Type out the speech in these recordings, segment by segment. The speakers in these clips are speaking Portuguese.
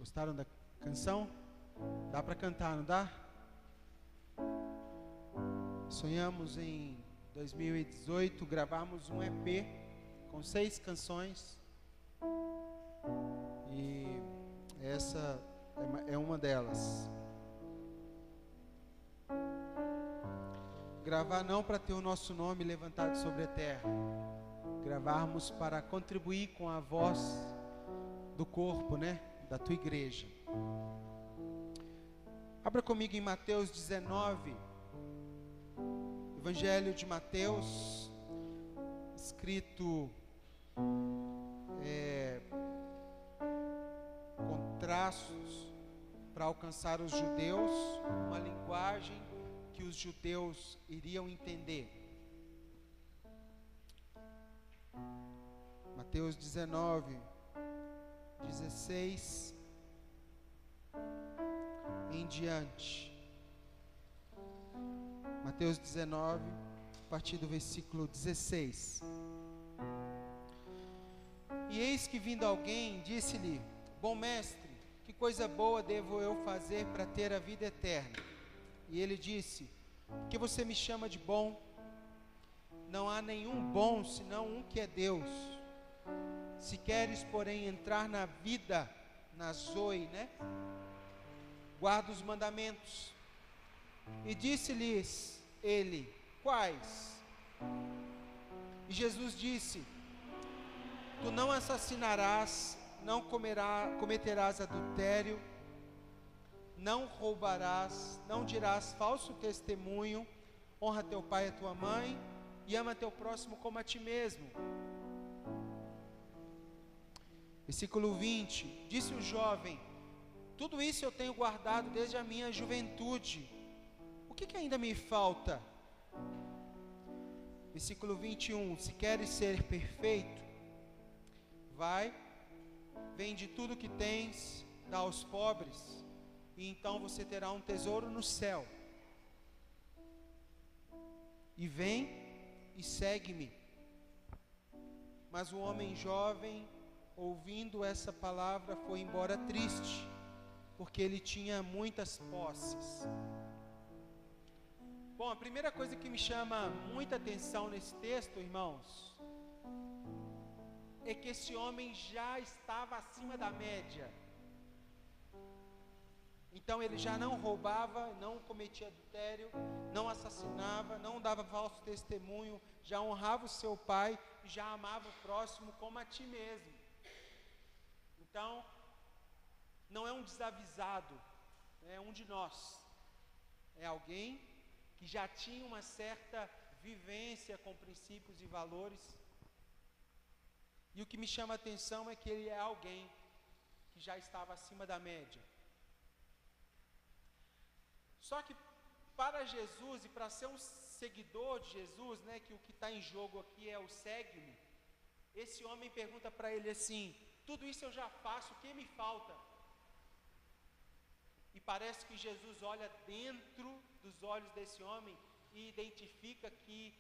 Gostaram da canção? Dá para cantar, não dá? Sonhamos em 2018 gravarmos um EP com 6 canções e essa é uma delas. Gravar não para ter o nosso nome levantado sobre a terra, gravarmos para contribuir com a voz do corpo, né? Da tua igreja. Abra comigo em Mateus 19, Evangelho de Mateus, escrito com traços para alcançar os judeus, uma linguagem que os judeus iriam entender. Mateus 19, 16 em diante. Mateus 19, a partir do versículo 16. E eis que vindo alguém, disse-lhe: Bom mestre, que coisa boa devo eu fazer para ter a vida eterna? E ele disse: que você me chama de bom? Não há nenhum bom senão um que é Deus. Se queres, porém, entrar na vida, na zoe, né? Guarda os mandamentos. E disse-lhes ele: quais? E Jesus disse: tu não assassinarás, não cometerás adultério, não roubarás, não dirás falso testemunho, honra teu pai e a tua mãe, e ama teu próximo como a ti mesmo. Versículo 20, disse o jovem: tudo isso eu tenho guardado desde a minha juventude, o que ainda me falta? Versículo 21, se queres ser perfeito, vai, vende tudo que tens, dá aos pobres, e então você terá um tesouro no céu. E vem e segue-me. Mas o homem jovem, ouvindo essa palavra, foi embora triste, porque ele tinha muitas posses. Bom, a primeira coisa que me chama muita atenção nesse texto, irmãos, é que esse homem já estava acima da média. Então ele já não roubava, não cometia adultério, não assassinava, não dava falso testemunho, já honrava o seu pai, já amava o próximo como a ti mesmo. Então, não é um desavisado, é um de nós. É alguém que já tinha uma certa vivência com princípios e valores. E o que me chama a atenção é que ele é alguém que já estava acima da média. Só que para Jesus e para ser um seguidor de Jesus, né, que o que está em jogo aqui é o segue-me, esse homem pergunta para ele assim: tudo isso eu já faço, o que me falta? E parece que Jesus olha dentro dos olhos desse homem e identifica que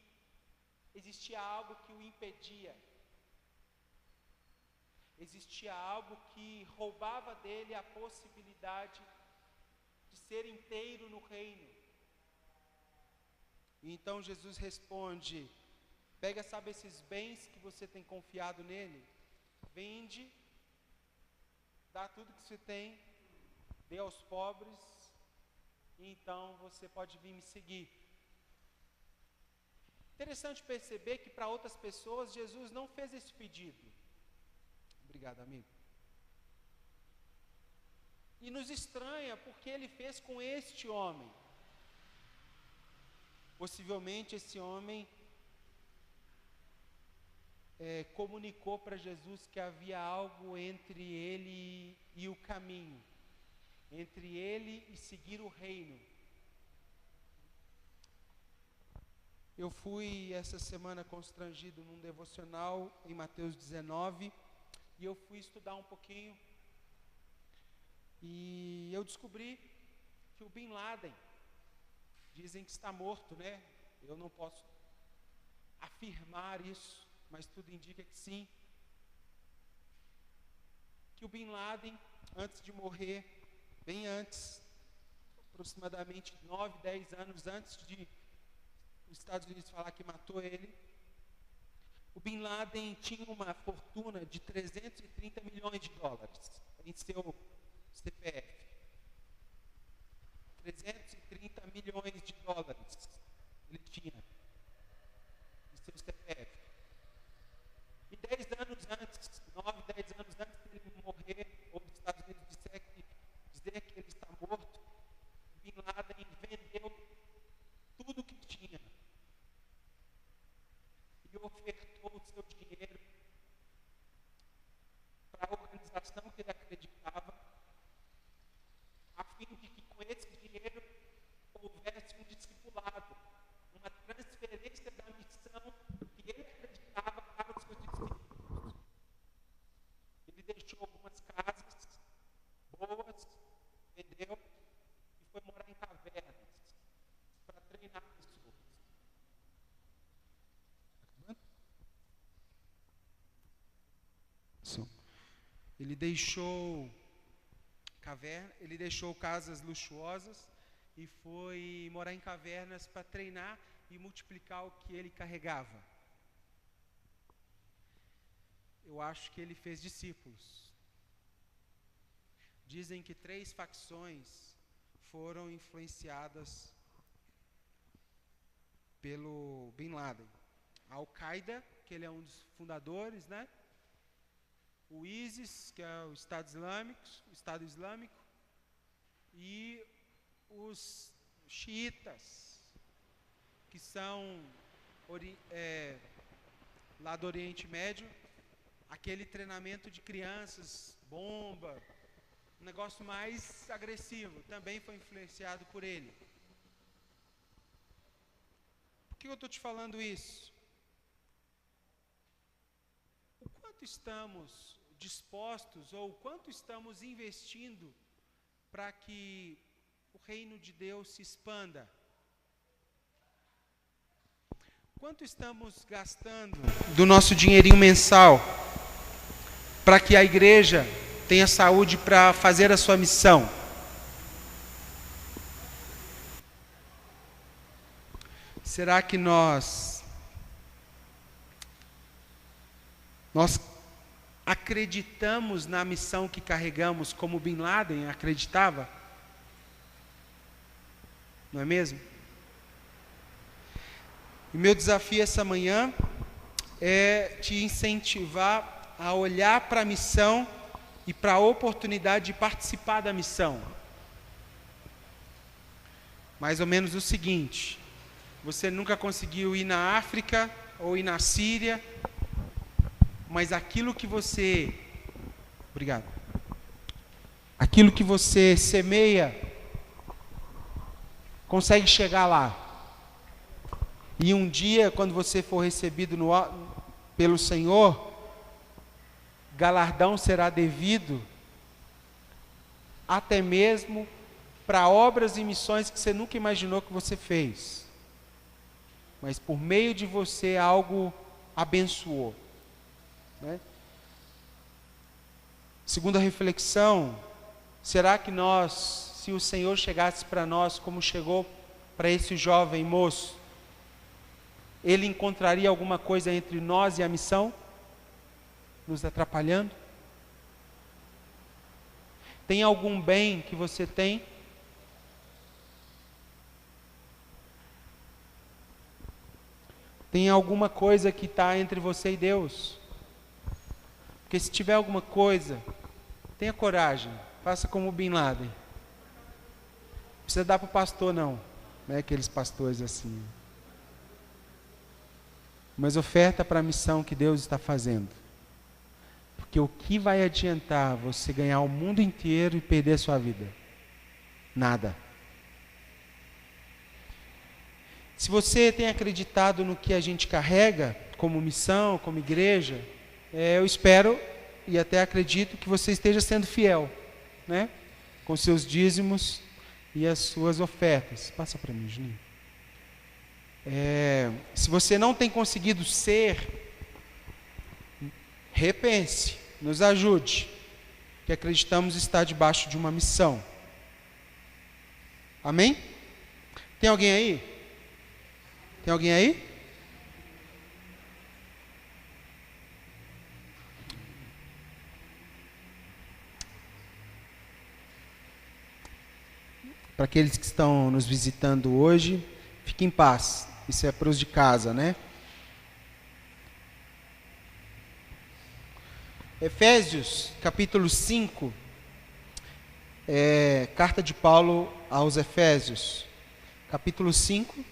existia algo que o impedia. Existia algo que roubava dele a possibilidade de ser inteiro no reino. E então Jesus responde: pega, sabe, esses bens que você tem confiado nele, vende, dá tudo que você tem, dê aos pobres, e então você pode vir me seguir. Interessante perceber que para outras pessoas Jesus não fez esse pedido. Obrigado, amigo. E nos estranha porque ele fez com este homem. Possivelmente esse homem comunicou para Jesus que havia algo entre ele e o caminho, entre ele e seguir o reino. Eu fui essa semana constrangido num devocional em Mateus 19, e eu fui estudar um pouquinho, e eu descobri que o Bin Laden, dizem que está morto, né? Eu não posso afirmar isso, mas tudo indica que sim. que o Bin Laden, antes de morrer, bem antes, aproximadamente 9, 10 anos antes de os Estados Unidos falar que matou ele, o Bin Laden tinha uma fortuna de 330 milhões de dólares em seu CPF. 330 milhões de dólares ele tinha em seu CPF. E 10 anos antes, 9, 10 anos antes de ele morrer, ou dos Estados Unidos dizer que ele está morto, Bin Laden vendeu tudo que tinha e ofertou o seu dinheiro para a organização que ele acreditava, a fim de que com esse dinheiro houvesse um discipulado, uma transferência da missão que ele acreditava para os seus discípulos. Ele deixou algumas casas boas, vendeu e foi morar em cavernas para treinar pessoas. Ele deixou casas luxuosas e foi morar em cavernas para treinar e multiplicar o que ele carregava. Eu acho que ele fez discípulos. Dizem que 3 facções foram influenciadas pelo Bin Laden. A Al-Qaeda, que ele é um dos fundadores, né? O ISIS, que é o Estado Islâmico, e os xiitas, que são lá do Oriente Médio, aquele treinamento de crianças, bomba, um negócio mais agressivo, também foi influenciado por ele. Por que eu estou te falando isso? O quanto estamos dispostos ou quanto estamos investindo para que o reino de Deus se expanda? Quanto estamos gastando do nosso dinheirinho mensal para que a igreja tenha saúde para fazer a sua missão? Será que nós acreditamos na missão que carregamos como Bin Laden acreditava? Não é mesmo? E meu desafio essa manhã é te incentivar a olhar para a missão e para a oportunidade de participar da missão. Mais ou menos o seguinte: você nunca conseguiu ir na África ou ir na Síria, mas aquilo que você semeia, consegue chegar lá. E um dia, quando você for recebido pelo Senhor, galardão será devido até mesmo para obras e missões que você nunca imaginou que você fez. Mas por meio de você algo abençoou. Né? Segunda reflexão: será que nós, se o Senhor chegasse para nós como chegou para esse jovem moço, ele encontraria alguma coisa entre nós e a missão, nos atrapalhando? Tem algum bem que você tem? Tem alguma coisa que está entre você e Deus? Porque se tiver alguma coisa, tenha coragem, faça como o Bin Laden. Não precisa dar para o pastor não é aqueles pastores assim. Mas oferta para a missão que Deus está fazendo. Porque o que vai adiantar você ganhar o mundo inteiro e perder a sua vida? Nada. Se você tem acreditado no que a gente carrega como missão, como igreja, eu espero e até acredito que você esteja sendo fiel, né? Com seus dízimos e as suas ofertas. Passa para mim, Juninho. Se você não tem conseguido ser, repense, nos ajude. porque acreditamos estar debaixo de uma missão. Amém? Tem alguém aí? Tem alguém aí? Para aqueles que estão nos visitando hoje, fique em paz. Isso é para os de casa, né? Efésios, capítulo 5, carta de Paulo aos Efésios, capítulo 5,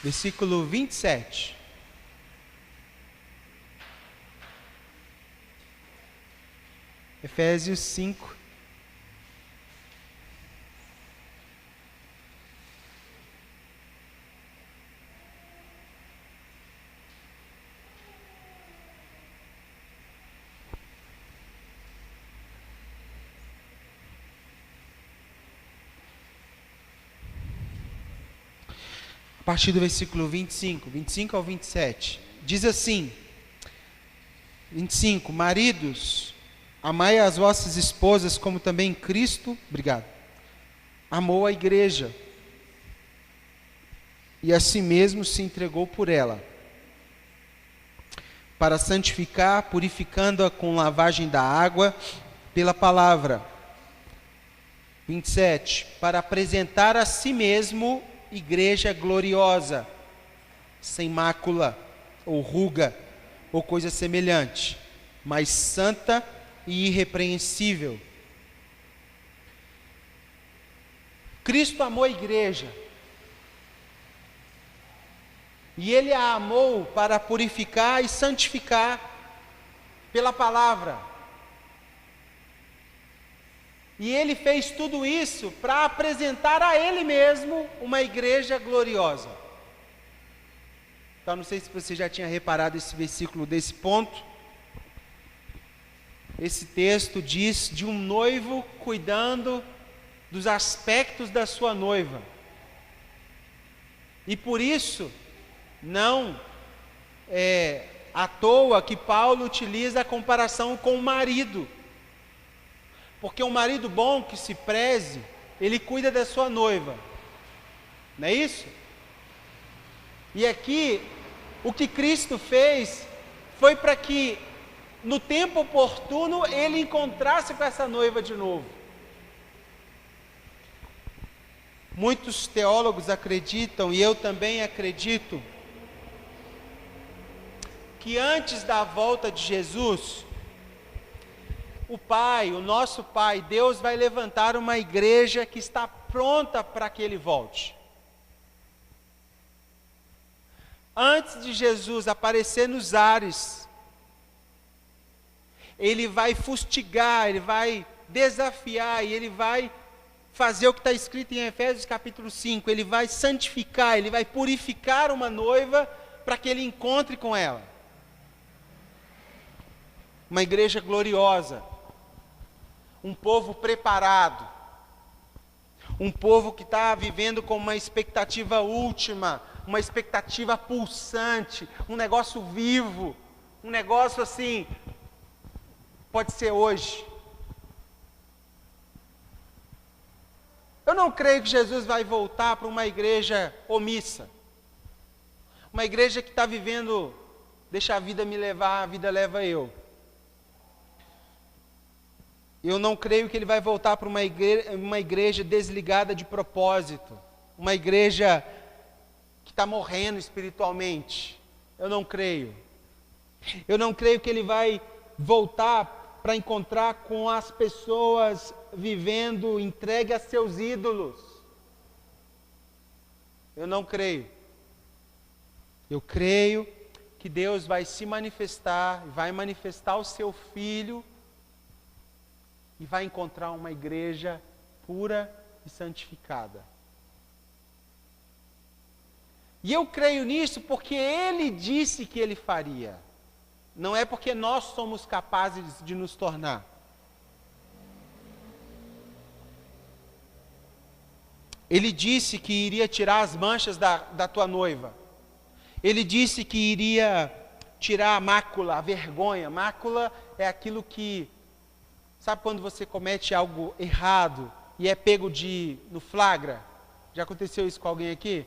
versículo 27. Efésios 5. A partir do versículo 25 ao 27, diz assim, 25, maridos, amai as vossas esposas como também Cristo, amou a igreja, e a si mesmo se entregou por ela, para santificar, purificando-a com lavagem da água, pela palavra. 27, para apresentar a si mesmo igreja gloriosa, sem mácula, ou ruga, ou coisa semelhante, mas santa e irrepreensível. Cristo amou a igreja, e Ele a amou para purificar e santificar pela palavra. E Ele fez tudo isso para apresentar a Ele mesmo uma igreja gloriosa. Então, não sei se você já tinha reparado esse versículo desse ponto. Esse texto diz de um noivo cuidando dos aspectos da sua noiva. E por isso, não é à toa que Paulo utiliza a comparação com o marido. Porque um marido bom que se preze, ele cuida da sua noiva. Não é isso? E aqui, o que Cristo fez foi para que, no tempo oportuno, ele encontrasse com essa noiva de novo. Muitos teólogos acreditam, e eu também acredito, que antes da volta de Jesus, o Pai, o nosso Pai, Deus vai levantar uma igreja que está pronta para que Ele volte. Antes de Jesus aparecer nos ares, Ele vai fustigar, Ele vai desafiar e Ele vai fazer o que está escrito em Efésios capítulo 5. Ele vai santificar, Ele vai purificar uma noiva para que Ele encontre com ela. Uma igreja gloriosa. Um povo preparado, um povo que está vivendo com uma expectativa última, uma expectativa pulsante, um negócio vivo, um negócio assim, pode ser hoje. Eu não creio que Jesus vai voltar para uma igreja omissa, uma igreja que está vivendo, deixa a vida me levar, a vida leva eu. Eu não creio que ele vai voltar para uma igreja desligada de propósito, uma igreja que está morrendo espiritualmente. Eu não creio. Eu não creio que ele vai voltar para encontrar com as pessoas vivendo entregue a seus ídolos. Eu não creio. Eu creio que Deus vai se manifestar, vai manifestar o seu Filho, e vai encontrar uma igreja pura e santificada. E eu creio nisso porque Ele disse que Ele faria. Não é porque nós somos capazes de nos tornar. Ele disse que iria tirar as manchas da tua noiva. Ele disse que iria tirar a mácula, a vergonha. Mácula é aquilo que Sabe quando você comete algo errado e é pego no flagra? Já aconteceu isso com alguém aqui?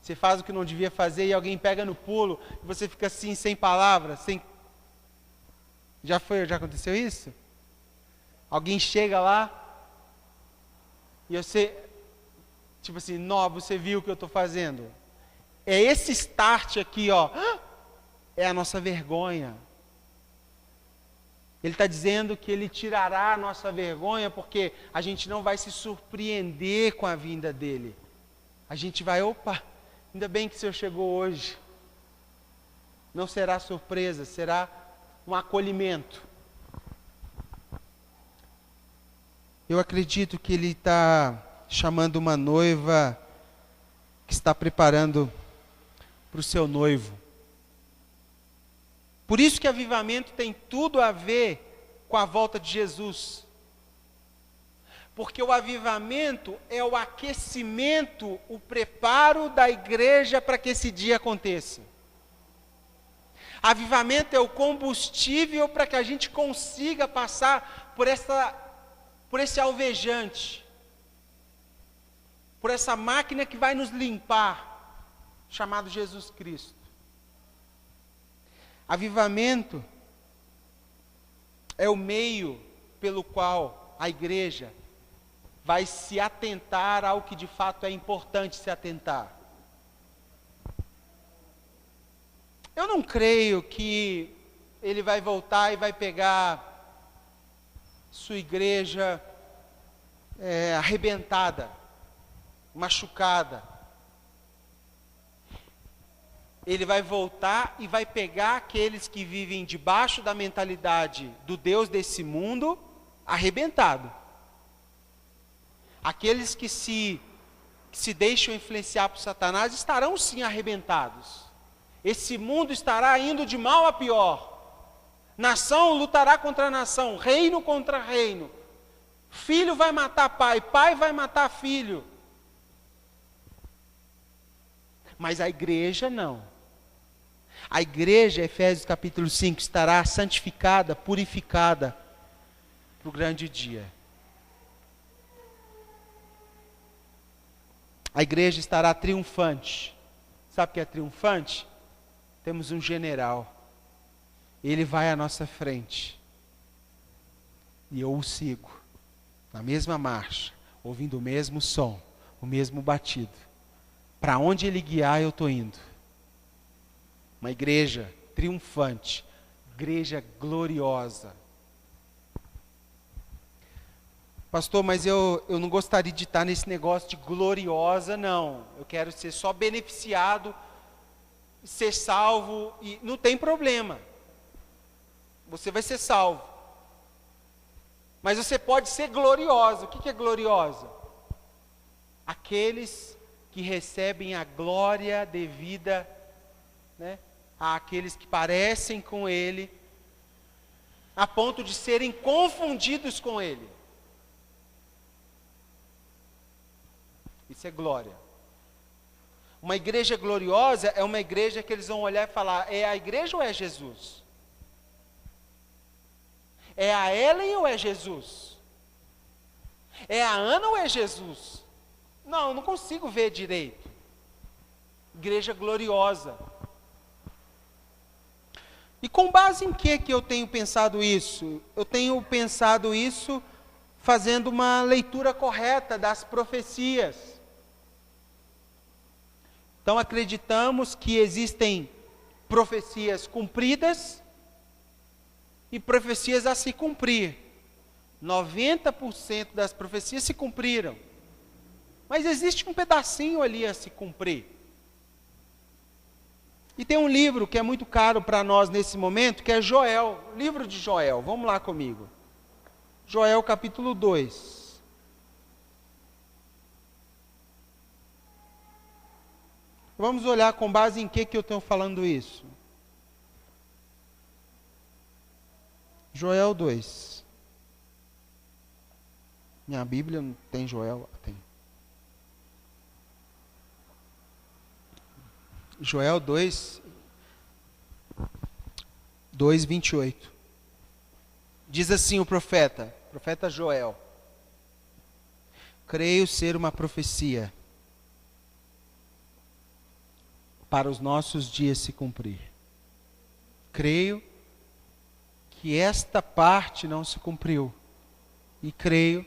Você faz o que não devia fazer e alguém pega no pulo e você fica assim, sem palavras, sem... Já aconteceu isso? Alguém chega lá e você, tipo assim, não, você viu o que eu estou fazendo? É esse start aqui, ó, é a nossa vergonha. Ele está dizendo que Ele tirará a nossa vergonha porque a gente não vai se surpreender com a vinda dEle. A gente vai, opa, ainda bem que o Senhor chegou hoje. Não será surpresa, será um acolhimento. Eu acredito que Ele está chamando uma noiva que está preparando para o seu noivo. Por isso que avivamento tem tudo a ver com a volta de Jesus. Porque o avivamento é o aquecimento, o preparo da igreja para que esse dia aconteça. Avivamento é o combustível para que a gente consiga passar por esse alvejante, por essa máquina que vai nos limpar, chamado Jesus Cristo. Avivamento é o meio pelo qual a igreja vai se atentar ao que de fato é importante se atentar. Eu não creio que Ele vai voltar e vai pegar sua igreja arrebentada, machucada. Ele vai voltar e vai pegar aqueles que vivem debaixo da mentalidade do Deus desse mundo, arrebentado. Aqueles que se deixam influenciar por Satanás estarão sim arrebentados. Esse mundo estará indo de mal a pior. Nação lutará contra nação, reino contra reino. Filho vai matar pai, pai vai matar filho. Mas a igreja não. A igreja, Efésios capítulo 5, estará santificada, purificada para o grande dia. A igreja estará triunfante. Sabe o que é triunfante? Temos um general. Ele vai à nossa frente. E eu o sigo. Na mesma marcha. Ouvindo o mesmo som. O mesmo batido. Para onde ele guiar, eu estou indo. Uma igreja triunfante. Igreja gloriosa. Pastor, mas eu não gostaria de estar nesse negócio de gloriosa, não. Eu quero ser só beneficiado, ser salvo, e não tem problema. Você vai ser salvo. Mas você pode ser gloriosa. O que é gloriosa? Aqueles que recebem a glória devida, né, àqueles que parecem com Ele, a ponto de serem confundidos com Ele. Isso é glória. Uma igreja gloriosa é uma igreja que eles vão olhar e falar, é a igreja ou é Jesus? É a Ellen ou é Jesus? É a Ana ou é Jesus? Não, não consigo ver direito. Igreja gloriosa. E com base em que eu tenho pensado isso? Eu tenho pensado isso fazendo uma leitura correta das profecias. Então acreditamos que existem profecias cumpridas e profecias a se cumprir. 90% das profecias se cumpriram. Mas existe um pedacinho ali a se cumprir. E tem um livro que é muito caro para nós nesse momento, que é Joel, o livro de Joel. Vamos lá comigo. Joel capítulo 2. Vamos olhar com base em que eu estou falando isso. Joel 2. Minha Bíblia não tem Joel? Tem. Joel 2, 28. Diz assim o profeta Joel: creio ser uma profecia para os nossos dias se cumprir. Creio que esta parte não se cumpriu. E creio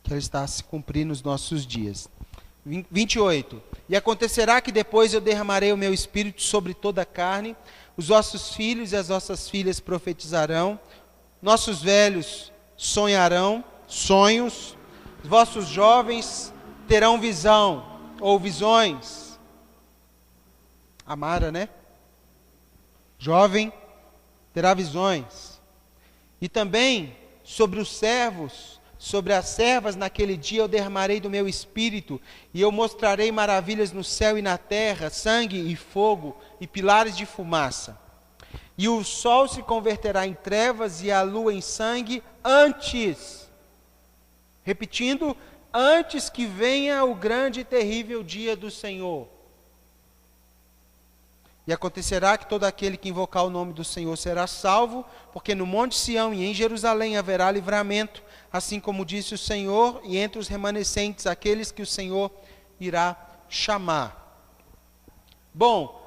que ela está a se cumprir nos nossos dias. 28. E acontecerá que depois eu derramarei o meu espírito sobre toda a carne, os vossos filhos e as vossas filhas profetizarão, nossos velhos sonharão sonhos, os vossos jovens terão visão ou visões. Amara, né? Jovem terá visões. E também sobre os servos, sobre as servas, naquele dia eu derramarei do meu espírito, e eu mostrarei maravilhas no céu e na terra, sangue e fogo, e pilares de fumaça. E o sol se converterá em trevas, e a lua em sangue, antes, repetindo, antes que venha o grande e terrível dia do Senhor. E acontecerá que todo aquele que invocar o nome do Senhor será salvo, porque no monte Sião e em Jerusalém haverá livramento, assim como disse o Senhor, e entre os remanescentes aqueles que o Senhor irá chamar. Bom,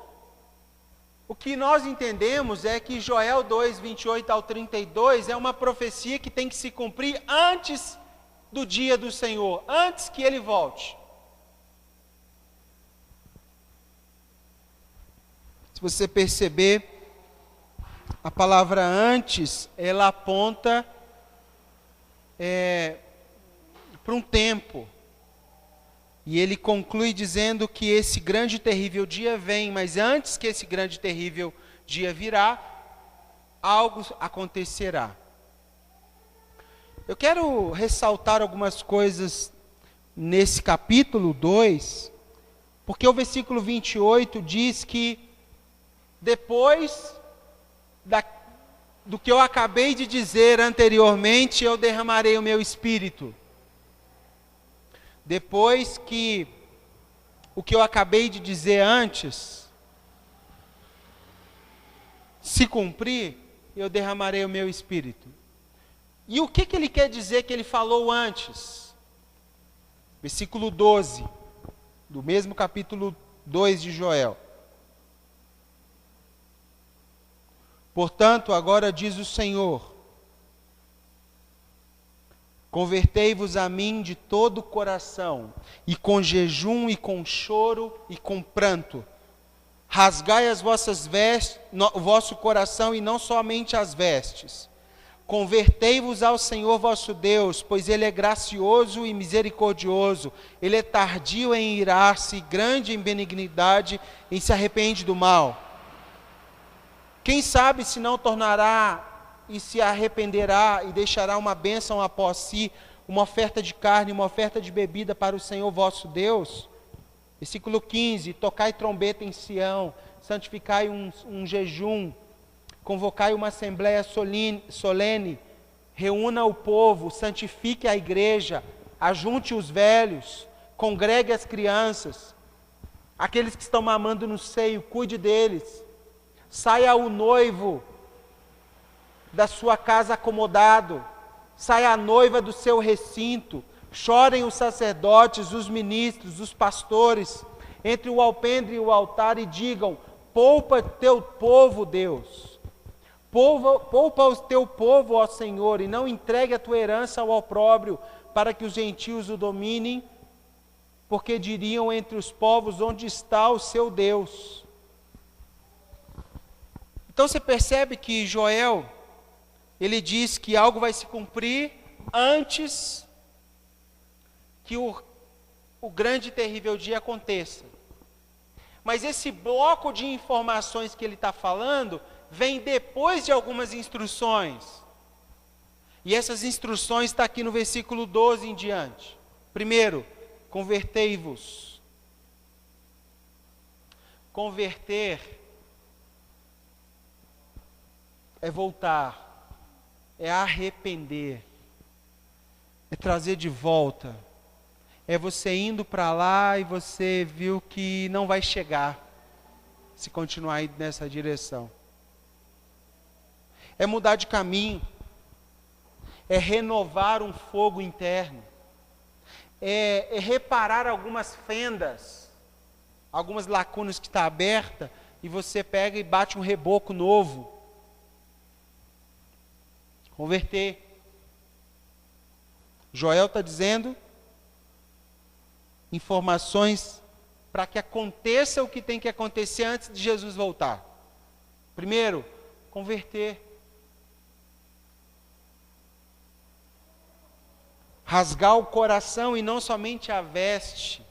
o que nós entendemos é que Joel 2, 28 ao 32 é uma profecia que tem que se cumprir antes do dia do Senhor, antes que ele volte. Se você perceber, a palavra antes, ela aponta para um tempo. E ele conclui dizendo que esse grande e terrível dia vem, mas antes que esse grande e terrível dia virá, algo acontecerá. Eu quero ressaltar algumas coisas nesse capítulo 2, porque o versículo 28 diz que depois do que eu acabei de dizer anteriormente, eu derramarei o meu espírito. Depois que o que eu acabei de dizer antes se cumprir, eu derramarei o meu espírito. E o que ele quer dizer que ele falou antes? Versículo 12, do mesmo capítulo 2 de Joel. Portanto, agora diz o Senhor: convertei-vos a mim de todo o coração, e com jejum, e com choro, e com pranto. Rasgai as vossas vestes, o vosso coração, e não somente as vestes. Convertei-vos ao Senhor vosso Deus, pois Ele é gracioso e misericordioso. Ele é tardio em irar-se, grande em benignidade, e se arrepende do mal. Quem sabe se não tornará e se arrependerá e deixará uma bênção após si, uma oferta de carne, uma oferta de bebida para o Senhor vosso Deus. Versículo 15, tocai trombeta em Sião, santificai um jejum, convocai uma assembleia solene, reúna o povo, santifique a igreja, ajunte os velhos, congregue as crianças, aqueles que estão mamando no seio, cuide deles. Saia o noivo da sua casa acomodado, saia a noiva do seu recinto, chorem os sacerdotes, os ministros, os pastores, entre o alpendre e o altar, e digam: poupa teu povo, Deus, poupa o teu povo, ó Senhor, e não entregue a tua herança ao opróbrio, para que os gentios o dominem, porque diriam entre os povos: onde está o seu Deus? Então você percebe que Joel, ele diz que algo vai se cumprir antes que o grande e terrível dia aconteça. Mas esse bloco de informações que ele está falando, vem depois de algumas instruções. E essas instruções estão aqui no versículo 12 em diante. Primeiro, convertei-vos. Converter é voltar, é arrepender, é trazer de volta, é você indo para lá e você viu que não vai chegar, se continuar indo nessa direção. é mudar de caminho, é renovar um fogo interno, é reparar algumas fendas, algumas lacunas que estão abertas, e você pega e bate um reboco novo. Converter. Joel está dizendo informações para que aconteça o que tem que acontecer antes de Jesus voltar. Primeiro, converter. Rasgar o coração e não somente a veste.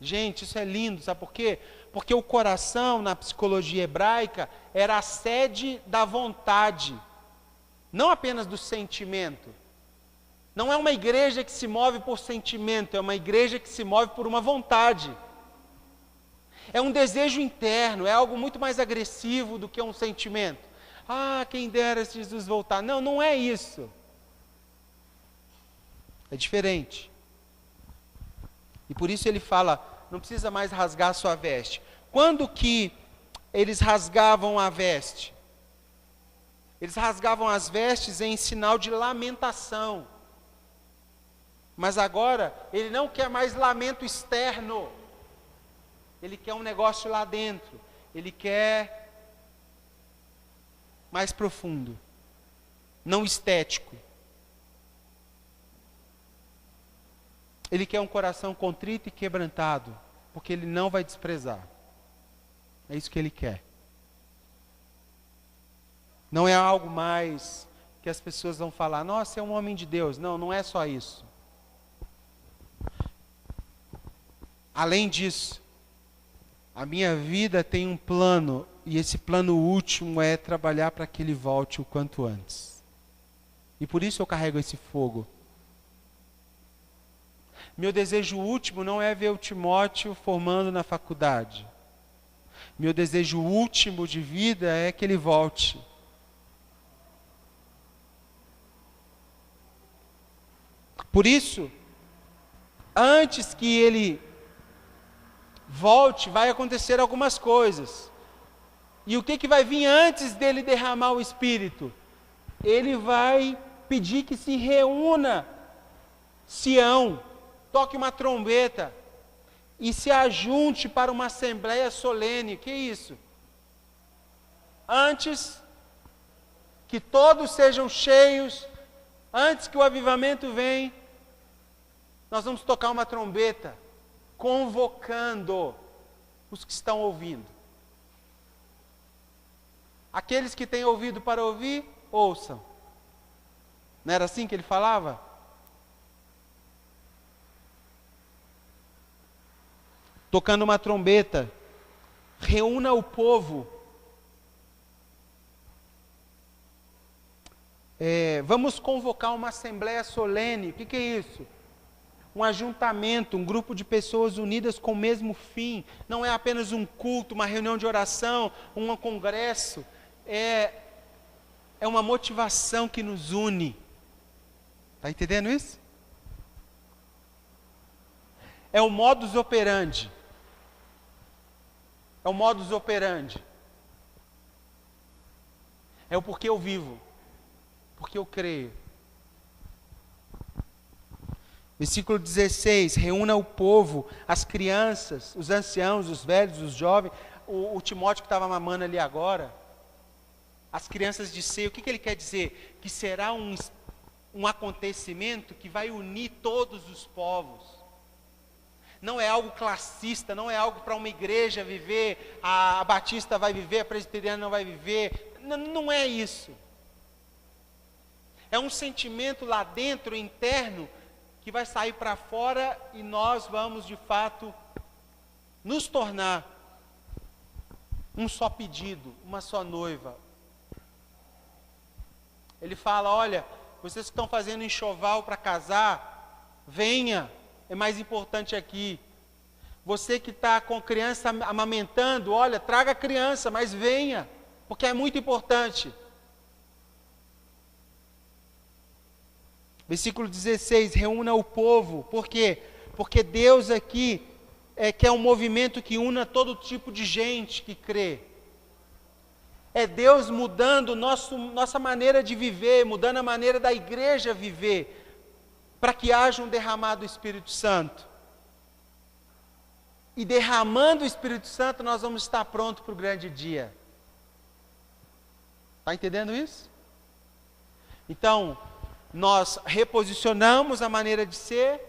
Gente, isso é lindo, sabe por quê? Porque o coração, na psicologia hebraica, era a sede da vontade, não apenas do sentimento. Não é uma igreja que se move por sentimento, é uma igreja que se move por uma vontade. É um desejo interno, é algo muito mais agressivo do que um sentimento. Ah, quem dera se Jesus voltar. Não, não é isso. É diferente. E por isso ele fala, não precisa mais rasgar a sua veste. Quando que eles rasgavam a veste? Eles rasgavam as vestes em sinal de lamentação. Mas agora, ele não quer mais lamento externo. Ele quer um negócio lá dentro. Ele quer mais profundo. Não estético. Ele quer um coração contrito e quebrantado, porque ele não vai desprezar. É isso que ele quer. Não é algo mais que as pessoas vão falar, nossa, é um homem de Deus. Não, não é só isso. Além disso, a minha vida tem um plano, e esse plano último é trabalhar para que ele volte o quanto antes. E por isso eu carrego esse fogo. Meu desejo último não é ver o Timóteo formando na faculdade. Meu desejo último de vida é que ele volte. Por isso, antes que ele volte, vai acontecer algumas coisas. E o que vai vir antes dele derramar o Espírito? Ele vai pedir que se reúna Sião, toque uma trombeta e se ajunte para uma assembleia solene. Que isso? Antes que todos sejam cheios, antes que o avivamento venha, nós vamos tocar uma trombeta, convocando os que estão ouvindo. Aqueles que têm ouvido para ouvir, ouçam. Não era assim que ele falava? Tocando uma trombeta, reúna o povo. Vamos convocar uma assembleia solene. O que é isso? Um ajuntamento, um grupo de pessoas unidas com o mesmo fim. Não é apenas um culto, uma reunião de oração, um congresso. É uma motivação que nos une. Está entendendo isso? É o modus operandi. É o modus operandi. É o porquê eu vivo. Porque eu creio. Versículo 16, reúna o povo, as crianças, os anciãos, os velhos, os jovens. O Timóteo que estava mamando ali agora, as crianças de seio, o que ele quer dizer? Que será um acontecimento que vai unir todos os povos. Não é algo classista, não é algo para uma igreja viver, a batista vai viver, a presbiteriana não vai viver. Não é isso. É um sentimento lá dentro, interno, que vai sair para fora e nós vamos, de fato, nos tornar um só pedido, uma só noiva. Ele fala, olha, vocês que estão fazendo enxoval para casar, venha, é mais importante aqui. Você que está com criança amamentando, olha, traga a criança, mas venha, porque é muito importante. Versículo 16, reúna o povo. Por quê? Porque Deus aqui quer um movimento que una todo tipo de gente que crê. É Deus mudando nossa maneira de viver, mudando a maneira da igreja viver, para que haja um derramado do Espírito Santo. E derramando o Espírito Santo, nós vamos estar prontos para o grande dia. Está entendendo isso? Então, nós reposicionamos a maneira de ser,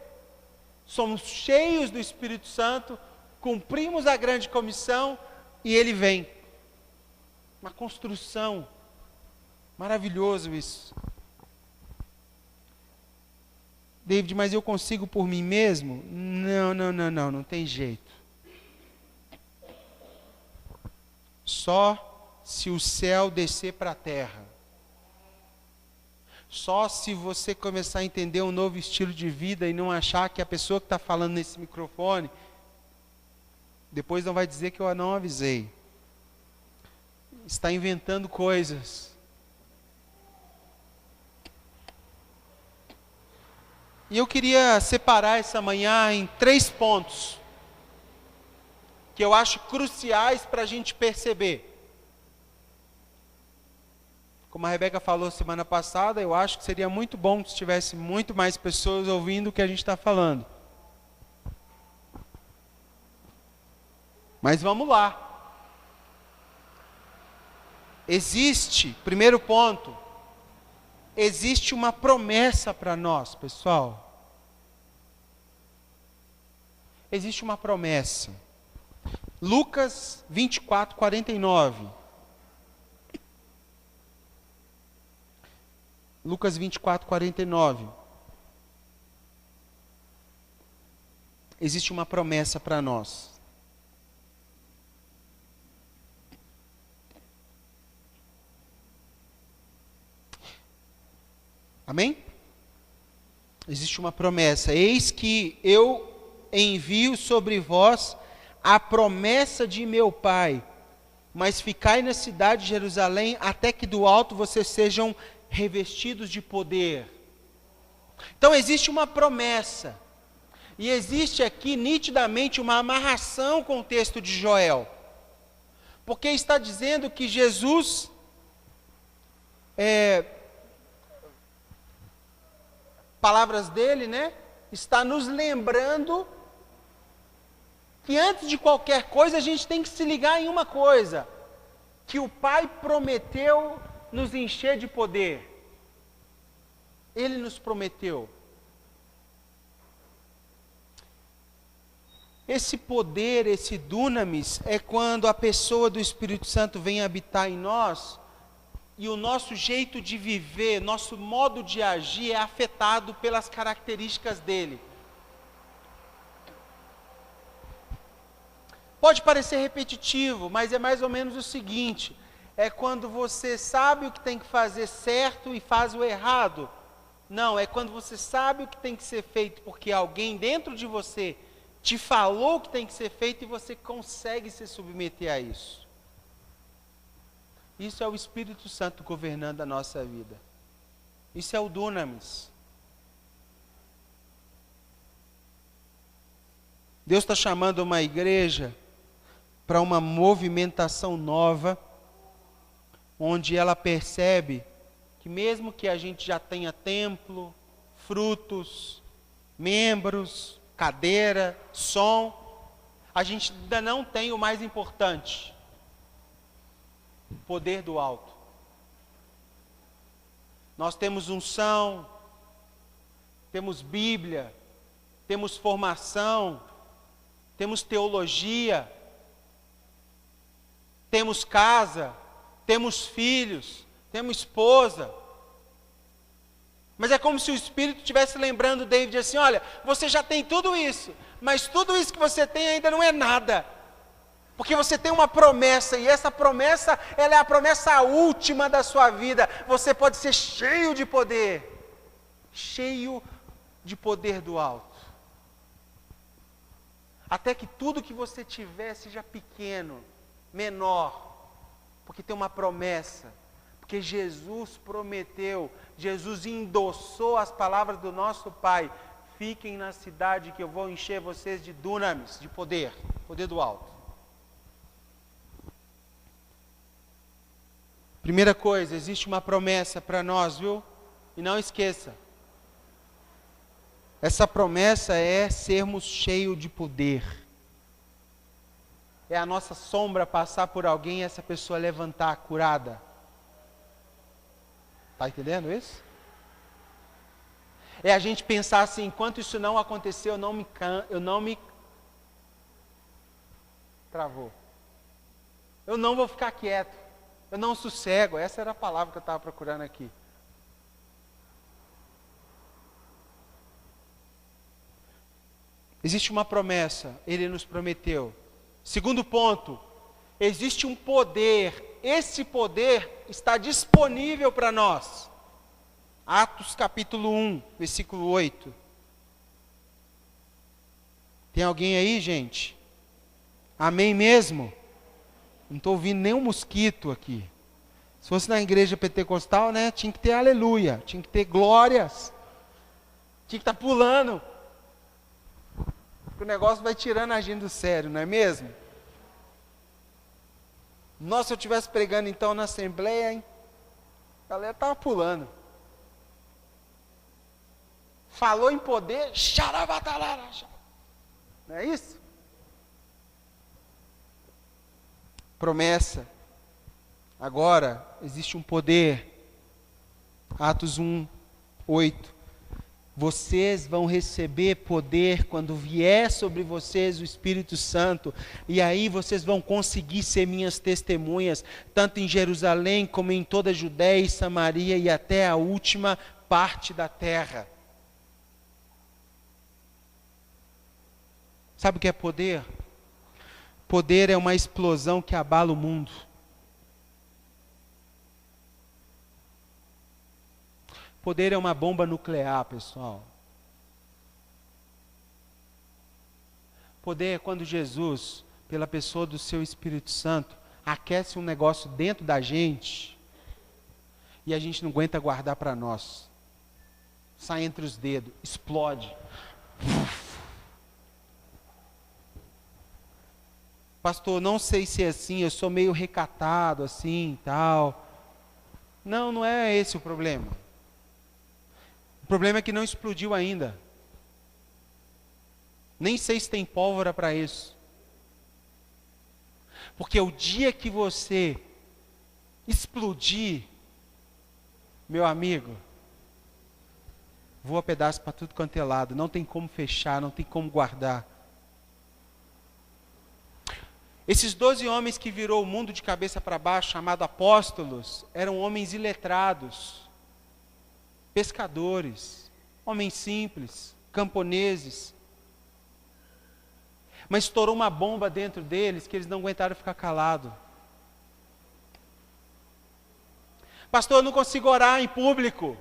somos cheios do Espírito Santo, cumprimos a grande comissão e ele vem. Uma construção. Maravilhoso isso. David, mas eu consigo por mim mesmo? Não tem jeito. Só se o céu descer para a terra. Só se você começar a entender um novo estilo de vida e não achar que a pessoa que está falando nesse microfone, depois não vai dizer que eu não avisei. Está inventando coisas. E eu queria separar essa manhã em 3 pontos, que eu acho cruciais para a gente perceber. Como a Rebeca falou semana passada, eu acho que seria muito bom se tivesse muito mais pessoas ouvindo o que a gente está falando. Mas vamos lá. Primeiro ponto, existe uma promessa para nós, pessoal. Existe uma promessa. Lucas 24, 49. Lucas 24, 49. Existe uma promessa para nós. Amém? Existe uma promessa. Eis que eu envio sobre vós a promessa de meu Pai, mas ficai na cidade de Jerusalém até que do alto vocês sejam revestidos de poder. Então existe uma promessa. E existe aqui nitidamente uma amarração com o texto de Joel. Porque está dizendo que Jesus palavras dele, né? Está nos lembrando que antes de qualquer coisa a gente tem que se ligar em uma coisa: que o Pai prometeu nos encher de poder. Ele nos prometeu. Esse poder, esse dunamis, é quando a pessoa do Espírito Santo vem habitar em nós e o nosso jeito de viver, nosso modo de agir é afetado pelas características dele. Pode parecer repetitivo, mas é mais ou menos o seguinte: é quando você sabe o que tem que fazer certo e faz o errado. Não, é quando você sabe o que tem que ser feito porque alguém dentro de você te falou o que tem que ser feito e você consegue se submeter a isso. Isso é o Espírito Santo governando a nossa vida. Isso é o dunamis. Deus está chamando uma igreja para uma movimentação nova, onde ela percebe que mesmo que a gente já tenha templo, frutos, membros, cadeira, som, a gente ainda não tem o mais importante: o poder do alto. Nós temos unção, temos Bíblia, temos formação, temos teologia, temos casa, temos filhos, temos esposa. Mas é como se o Espírito estivesse lembrando David assim: olha, você já tem tudo isso, mas tudo isso que você tem ainda não é nada. Porque você tem uma promessa, e essa promessa, ela é a promessa última da sua vida. Você pode ser cheio de poder do alto. Até que tudo que você tiver seja pequeno, menor, porque tem uma promessa. Porque Jesus prometeu, Jesus endossou as palavras do nosso Pai: fiquem na cidade que eu vou encher vocês de dunamis, de poder do alto. Primeira coisa, existe uma promessa para nós, viu? E não esqueça. Essa promessa é sermos cheios de poder. É a nossa sombra passar por alguém e essa pessoa levantar curada. Está entendendo isso? É a gente pensar assim, enquanto isso não aconteceu, eu não me travou. Eu não vou ficar quieto. Eu não sossego. Essa era a palavra que eu estava procurando aqui. Existe uma promessa, Ele nos prometeu. Segundo ponto, existe um poder. Esse poder está disponível para nós. Atos capítulo 1, versículo 8. Tem alguém aí, gente? Amém mesmo? Não estou ouvindo nenhum mosquito aqui. Se fosse na igreja pentecostal, né, tinha que ter aleluia, tinha que ter glórias, tinha que estar pulando. O negócio vai tirando a gente do sério, não é mesmo? Nossa, se eu estivesse pregando então na assembleia, hein? A galera estava pulando. Falou em poder, xarabatalara. Não é isso? Promessa. Agora, existe um poder. Atos 1, 8. Vocês vão receber poder quando vier sobre vocês o Espírito Santo. E aí vocês vão conseguir ser minhas testemunhas, tanto em Jerusalém como em toda a Judéia e Samaria e até a última parte da terra. Sabe o que é poder? Poder é uma explosão que abala o mundo. Poder é uma bomba nuclear, pessoal. Poder é quando Jesus, pela pessoa do seu Espírito Santo, aquece um negócio dentro da gente e a gente não aguenta guardar para nós. Sai entre os dedos, explode. Pastor, não sei se é assim, eu sou meio recatado assim, tal. Não, não é esse o problema. O problema é que não explodiu ainda. Nem sei se tem pólvora para isso. Porque o dia que você explodir, meu amigo, voa pedaço para tudo quanto é lado. Não tem como fechar, não tem como guardar. Esses 12 homens que virou o mundo de cabeça para baixo, chamados apóstolos, eram homens iletrados, pescadores, homens simples, camponeses. Mas estourou uma bomba dentro deles que eles não aguentaram ficar calados. Pastor, eu não consigo orar em público.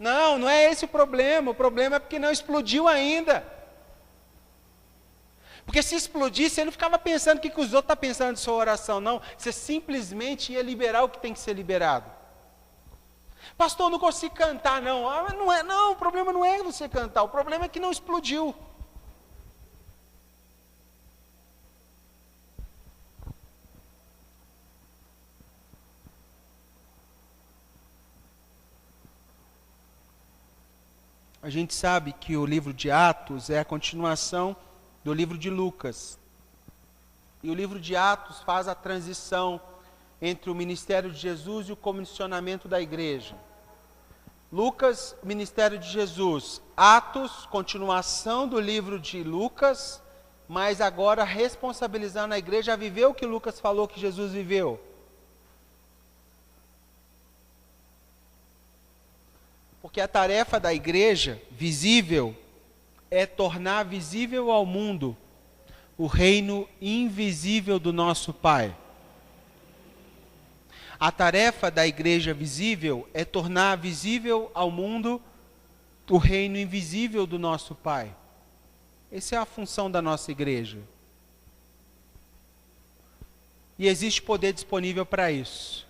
Não, não é esse o problema. O problema é porque não explodiu ainda. Porque se explodisse, você não ficava pensando o que os outros estão pensando de sua oração, não. Você simplesmente ia liberar o que tem que ser liberado. Pastor, eu não consigo cantar, não. Não, o problema não é você cantar, o problema é que não explodiu. A gente sabe que o livro de Atos é a continuação do livro de Lucas. E o livro de Atos faz a transição entre o ministério de Jesus e o comissionamento da igreja. Lucas, ministério de Jesus. Atos, continuação do livro de Lucas, mas agora responsabilizando a igreja a viver o que Lucas falou que Jesus viveu. Porque a tarefa da igreja visível é tornar visível ao mundo o reino invisível do nosso Pai. A tarefa da igreja visível é tornar visível ao mundo o reino invisível do nosso Pai. Essa é a função da nossa igreja. E existe poder disponível para isso.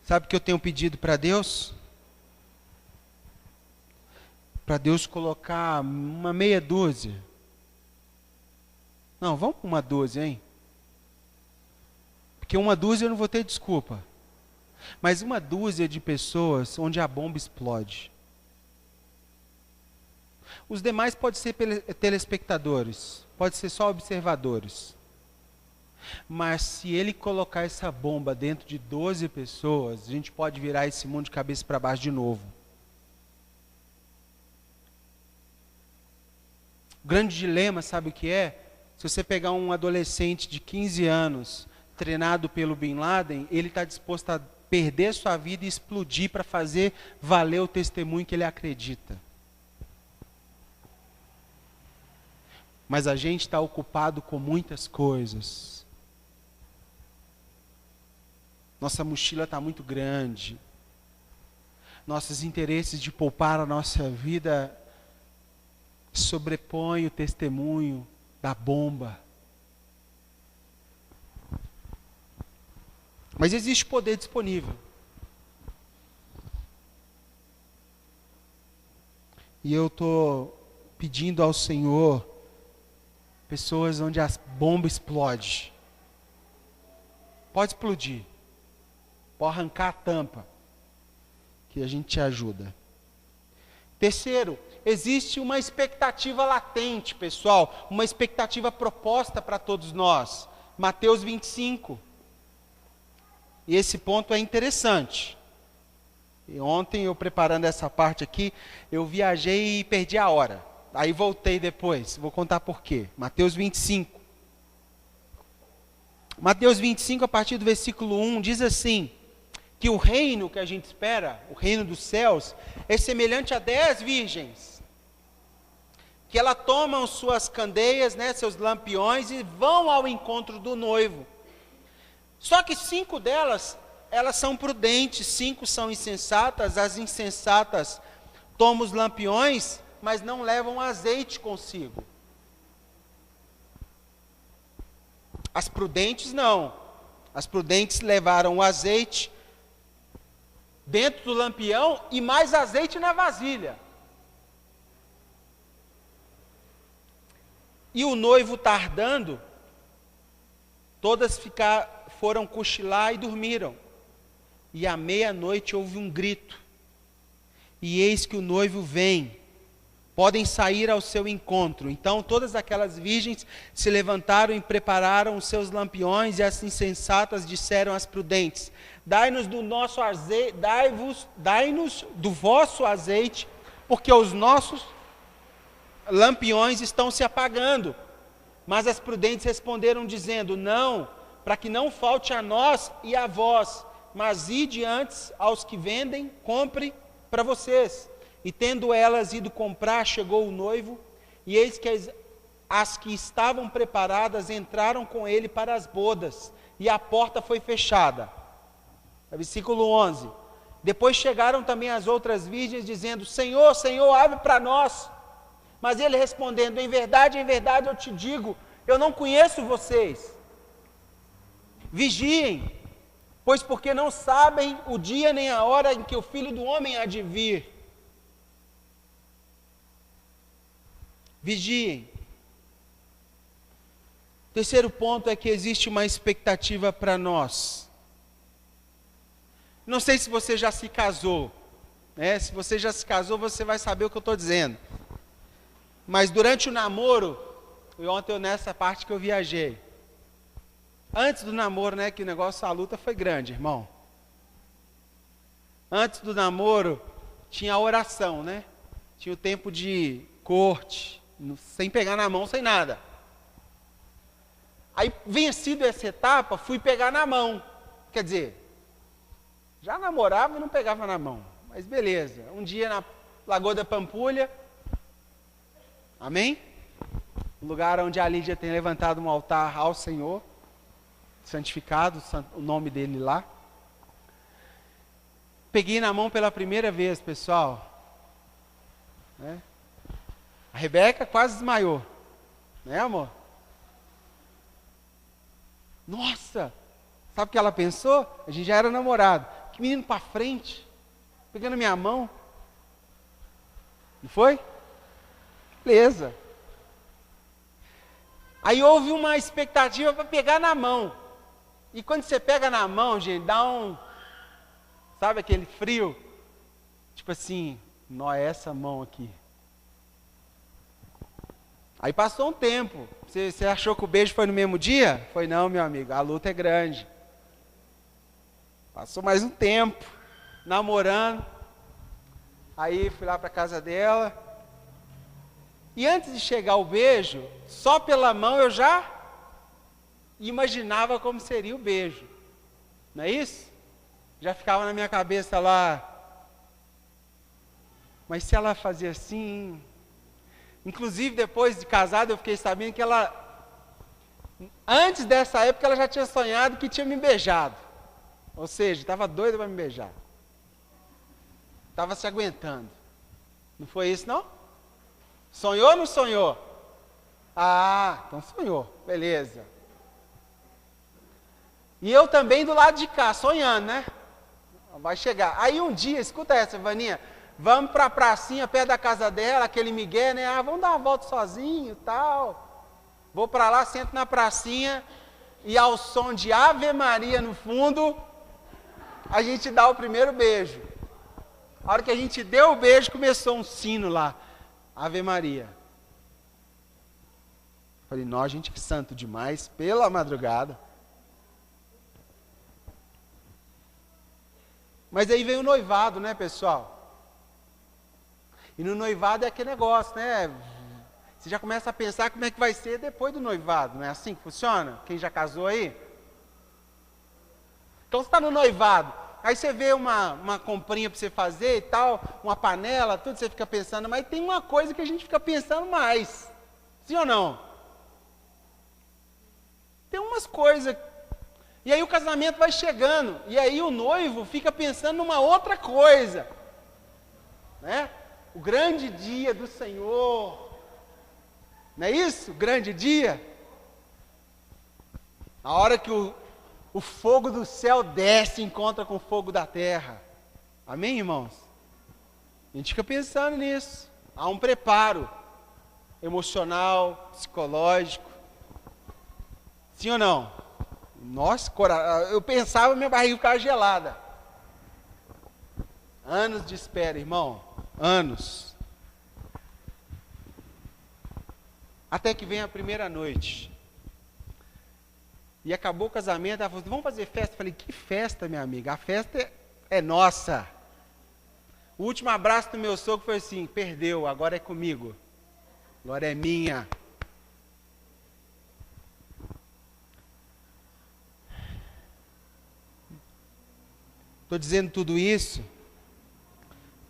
Sabe o que eu tenho pedido para Deus? Para Deus colocar uma meia dúzia. Não, vamos para uma dúzia, hein? Porque uma dúzia eu não vou ter desculpa. Mas uma dúzia de pessoas onde a bomba explode. Os demais podem ser telespectadores, pode ser só observadores. Mas se ele colocar essa bomba dentro de 12 pessoas, a gente pode virar esse mundo de cabeça para baixo de novo. O grande dilema, sabe o que é? Se você pegar um adolescente de 15 anos, treinado pelo Bin Laden, ele está disposto a perder sua vida e explodir para fazer valer o testemunho que ele acredita. Mas a gente está ocupado com muitas coisas. Nossa mochila está muito grande. Nossos interesses de poupar a nossa vida sobrepõem o testemunho da bomba. Mas existe poder disponível. E eu estou pedindo ao Senhor pessoas onde a bomba explode. Pode explodir. Pode arrancar a tampa. Que a gente te ajuda. Terceiro, existe uma expectativa latente, pessoal. Uma expectativa proposta para todos nós. Mateus 25. E esse ponto é interessante. E ontem, eu preparando essa parte aqui, eu viajei e perdi a hora. Aí voltei depois, vou contar por quê. Mateus 25. Mateus 25, a partir do versículo 1, diz assim, que o reino que a gente espera, o reino dos céus, é semelhante a 10 virgens, que elas tomam suas candeias, né, seus lampiões, e vão ao encontro do noivo. Só que 5 delas, elas são prudentes, 5 são insensatas. As insensatas tomam os lampiões, mas não levam azeite consigo. As prudentes não. As prudentes levaram o azeite dentro do lampião e mais azeite na vasilha. E o noivo tardando, todas foram cochilar e dormiram. E à meia-noite houve um grito. E eis que o noivo vem. Podem sair ao seu encontro. Então todas aquelas virgens se levantaram e prepararam os seus lampiões, e as insensatas disseram às prudentes: dai-nos do nosso azeite, dai-nos do vosso azeite, porque os nossos lampiões estão se apagando. Mas as prudentes responderam dizendo: não, para que não falte a nós e a vós, mas ide antes aos que vendem, compre para vocês. E tendo elas ido comprar, chegou o noivo, e eis que as que estavam preparadas entraram com ele para as bodas, e a porta foi fechada. Versículo 11. Depois chegaram também as outras virgens, dizendo: Senhor, Senhor, abre para nós. Mas ele respondendo: em verdade eu te digo, eu não conheço vocês. Vigiem, pois porque não sabem o dia nem a hora em que o Filho do Homem há de vir. Vigiem. Terceiro ponto é que existe uma expectativa para nós. Não sei se você já se casou, né? Se você já se casou, você vai saber o que eu estou dizendo. Mas durante o namoro, e ontem nessa parte que eu viajei, antes do namoro, né, que o negócio, a luta foi grande, irmão. Antes do namoro, tinha a oração, né? Tinha o tempo de corte, sem pegar na mão, sem nada. Aí, vencido essa etapa, fui pegar na mão. Quer dizer, já namorava e não pegava na mão. Mas beleza. Um dia na Lagoa da Pampulha, amém? Um lugar onde a Lídia tem levantado um altar ao Senhor, santificado o nome dele lá. Peguei na mão pela primeira vez, pessoal. Né? A Rebeca quase desmaiou. Né, amor? Nossa! Sabe o que ela pensou? A gente já era namorado. Que menino para frente, pegando minha mão. Não foi? Beleza. Aí houve uma expectativa para pegar na mão. E quando você pega na mão, gente, dá um, sabe aquele frio? Tipo assim, nó é essa mão aqui. Aí passou um tempo. Você achou que o beijo foi no mesmo dia? Foi não, meu amigo. A luta é grande. Passou mais um tempo, namorando. Aí fui lá para casa dela. E antes de chegar o beijo, só pela mão eu já imaginava como seria o beijo. Não é isso? Já ficava na minha cabeça lá. Mas se ela fazia assim... Inclusive, depois de casada, eu fiquei sabendo que ela... Antes dessa época, ela já tinha sonhado que tinha me beijado. Ou seja, estava doida para me beijar. Estava se aguentando. Não foi isso, não? Sonhou ou não sonhou? Ah, então sonhou. Beleza. E eu também do lado de cá, sonhando, né? Vai chegar. Aí um dia, escuta essa, Vaninha. Vamos para a pracinha perto da casa dela, aquele migué, né? Ah, vamos dar uma volta sozinho e tal. Vou para lá, sento na pracinha e ao som de Ave Maria no fundo, a gente dá o primeiro beijo. A hora que a gente deu o beijo, começou um sino lá. Ave Maria. Falei, nossa, gente, que santo demais, pela madrugada. Mas aí veio o noivado, né, pessoal? E no noivado é aquele negócio, né? Você já começa a pensar como é que vai ser depois do noivado, não é assim que funciona? Quem já casou aí? Então você está no noivado, aí você vê uma comprinha para você fazer e tal, uma panela, tudo, você fica pensando, mas tem uma coisa que a gente fica pensando mais. Sim ou não? Tem umas coisas. E aí o casamento vai chegando, e aí o noivo fica pensando numa outra coisa, né? O grande dia do Senhor, não é isso? O grande dia. A hora que o fogo do céu desce e encontra com o fogo da terra. Amém, irmãos? A gente fica pensando nisso. Há um preparo emocional, psicológico. Sim ou não? Nossa, eu pensava, minha barriga ficava gelada. Anos de espera, irmão. Anos. Até que vem a primeira noite. E acabou o casamento, ela falou, vamos fazer festa? Eu falei, que festa, minha amiga? A festa é nossa. O último abraço do meu sogro foi assim, perdeu, agora é comigo. Agora é minha. Estou dizendo tudo isso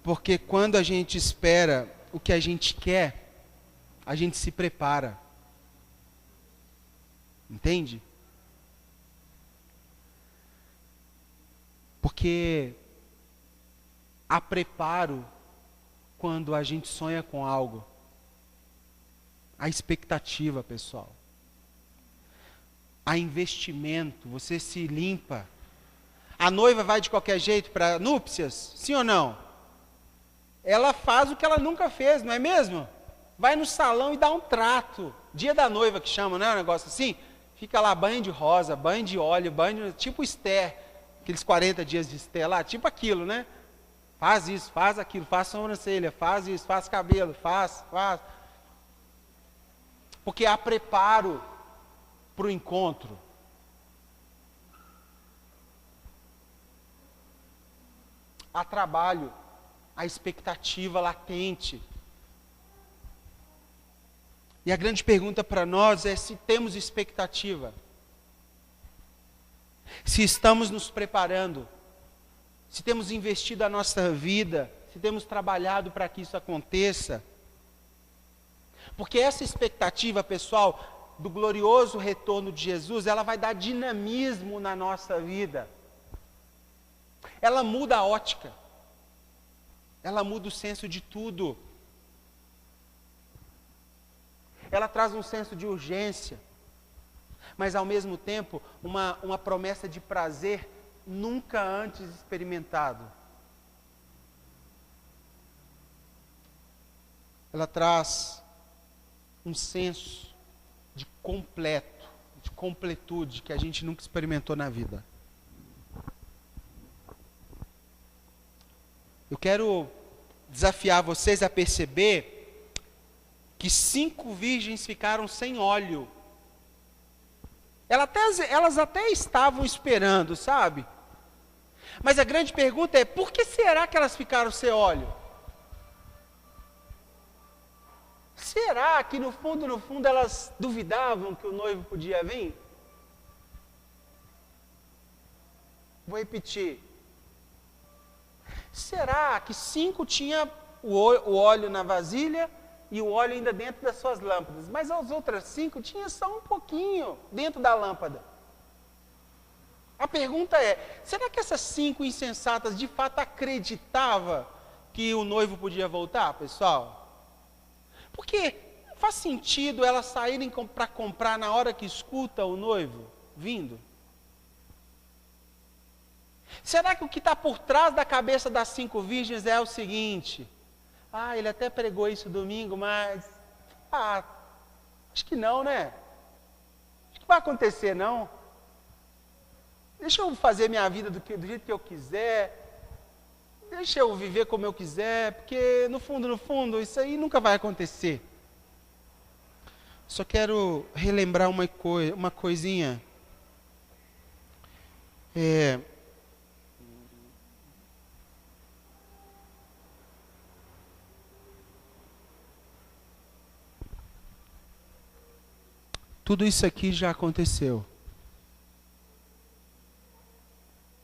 porque quando a gente espera o que a gente quer, a gente se prepara. Entende? Porque há preparo quando a gente sonha com algo. Há expectativa, pessoal. Há investimento, você se limpa. A noiva vai de qualquer jeito para núpcias? Sim ou não? Ela faz o que ela nunca fez, não é mesmo? Vai no salão e dá um trato. Dia da noiva que chama, não é um negócio assim? Fica lá banho de rosa, banho de óleo, banho tipo Esther. Aqueles 40 dias de Esther lá, tipo aquilo, né? Faz isso, faz aquilo, faz sobrancelha, faz isso, faz cabelo, faz. Porque há preparo para o encontro. Há trabalho, há expectativa latente. E a grande pergunta para nós é se temos expectativa. Se estamos nos preparando. Se temos investido a nossa vida. Se temos trabalhado para que isso aconteça. Porque essa expectativa, pessoal, do glorioso retorno de Jesus, ela vai dar dinamismo na nossa vida. Ela muda a ótica. Ela muda o senso de tudo. Ela traz um senso de urgência. Mas ao mesmo tempo, uma promessa de prazer nunca antes experimentado. Ela traz um senso de completo, de completude que a gente nunca experimentou na vida. Eu quero desafiar vocês a perceber que 5 virgens ficaram sem óleo. Elas até estavam esperando, sabe? Mas a grande pergunta é, por que será que elas ficaram sem óleo? Será que no fundo elas duvidavam que o noivo podia vir? Vou repetir. Será que 5 tinha o óleo na vasilha e o óleo ainda dentro das suas lâmpadas, mas as outras 5 tinha só um pouquinho dentro da lâmpada? A pergunta é, será que essas 5 insensatas de fato acreditavam que o noivo podia voltar, pessoal? Porque faz sentido elas saírem para comprar na hora que escuta o noivo vindo? Será que o que está por trás da cabeça das 5 virgens é o seguinte: ele até pregou isso domingo, mas acho que não, né? Acho que vai acontecer não. Deixa eu fazer minha vida do jeito que eu quiser. Deixa eu viver como eu quiser, porque no fundo, isso aí nunca vai acontecer. Só quero relembrar uma coisinha. Tudo isso aqui já aconteceu.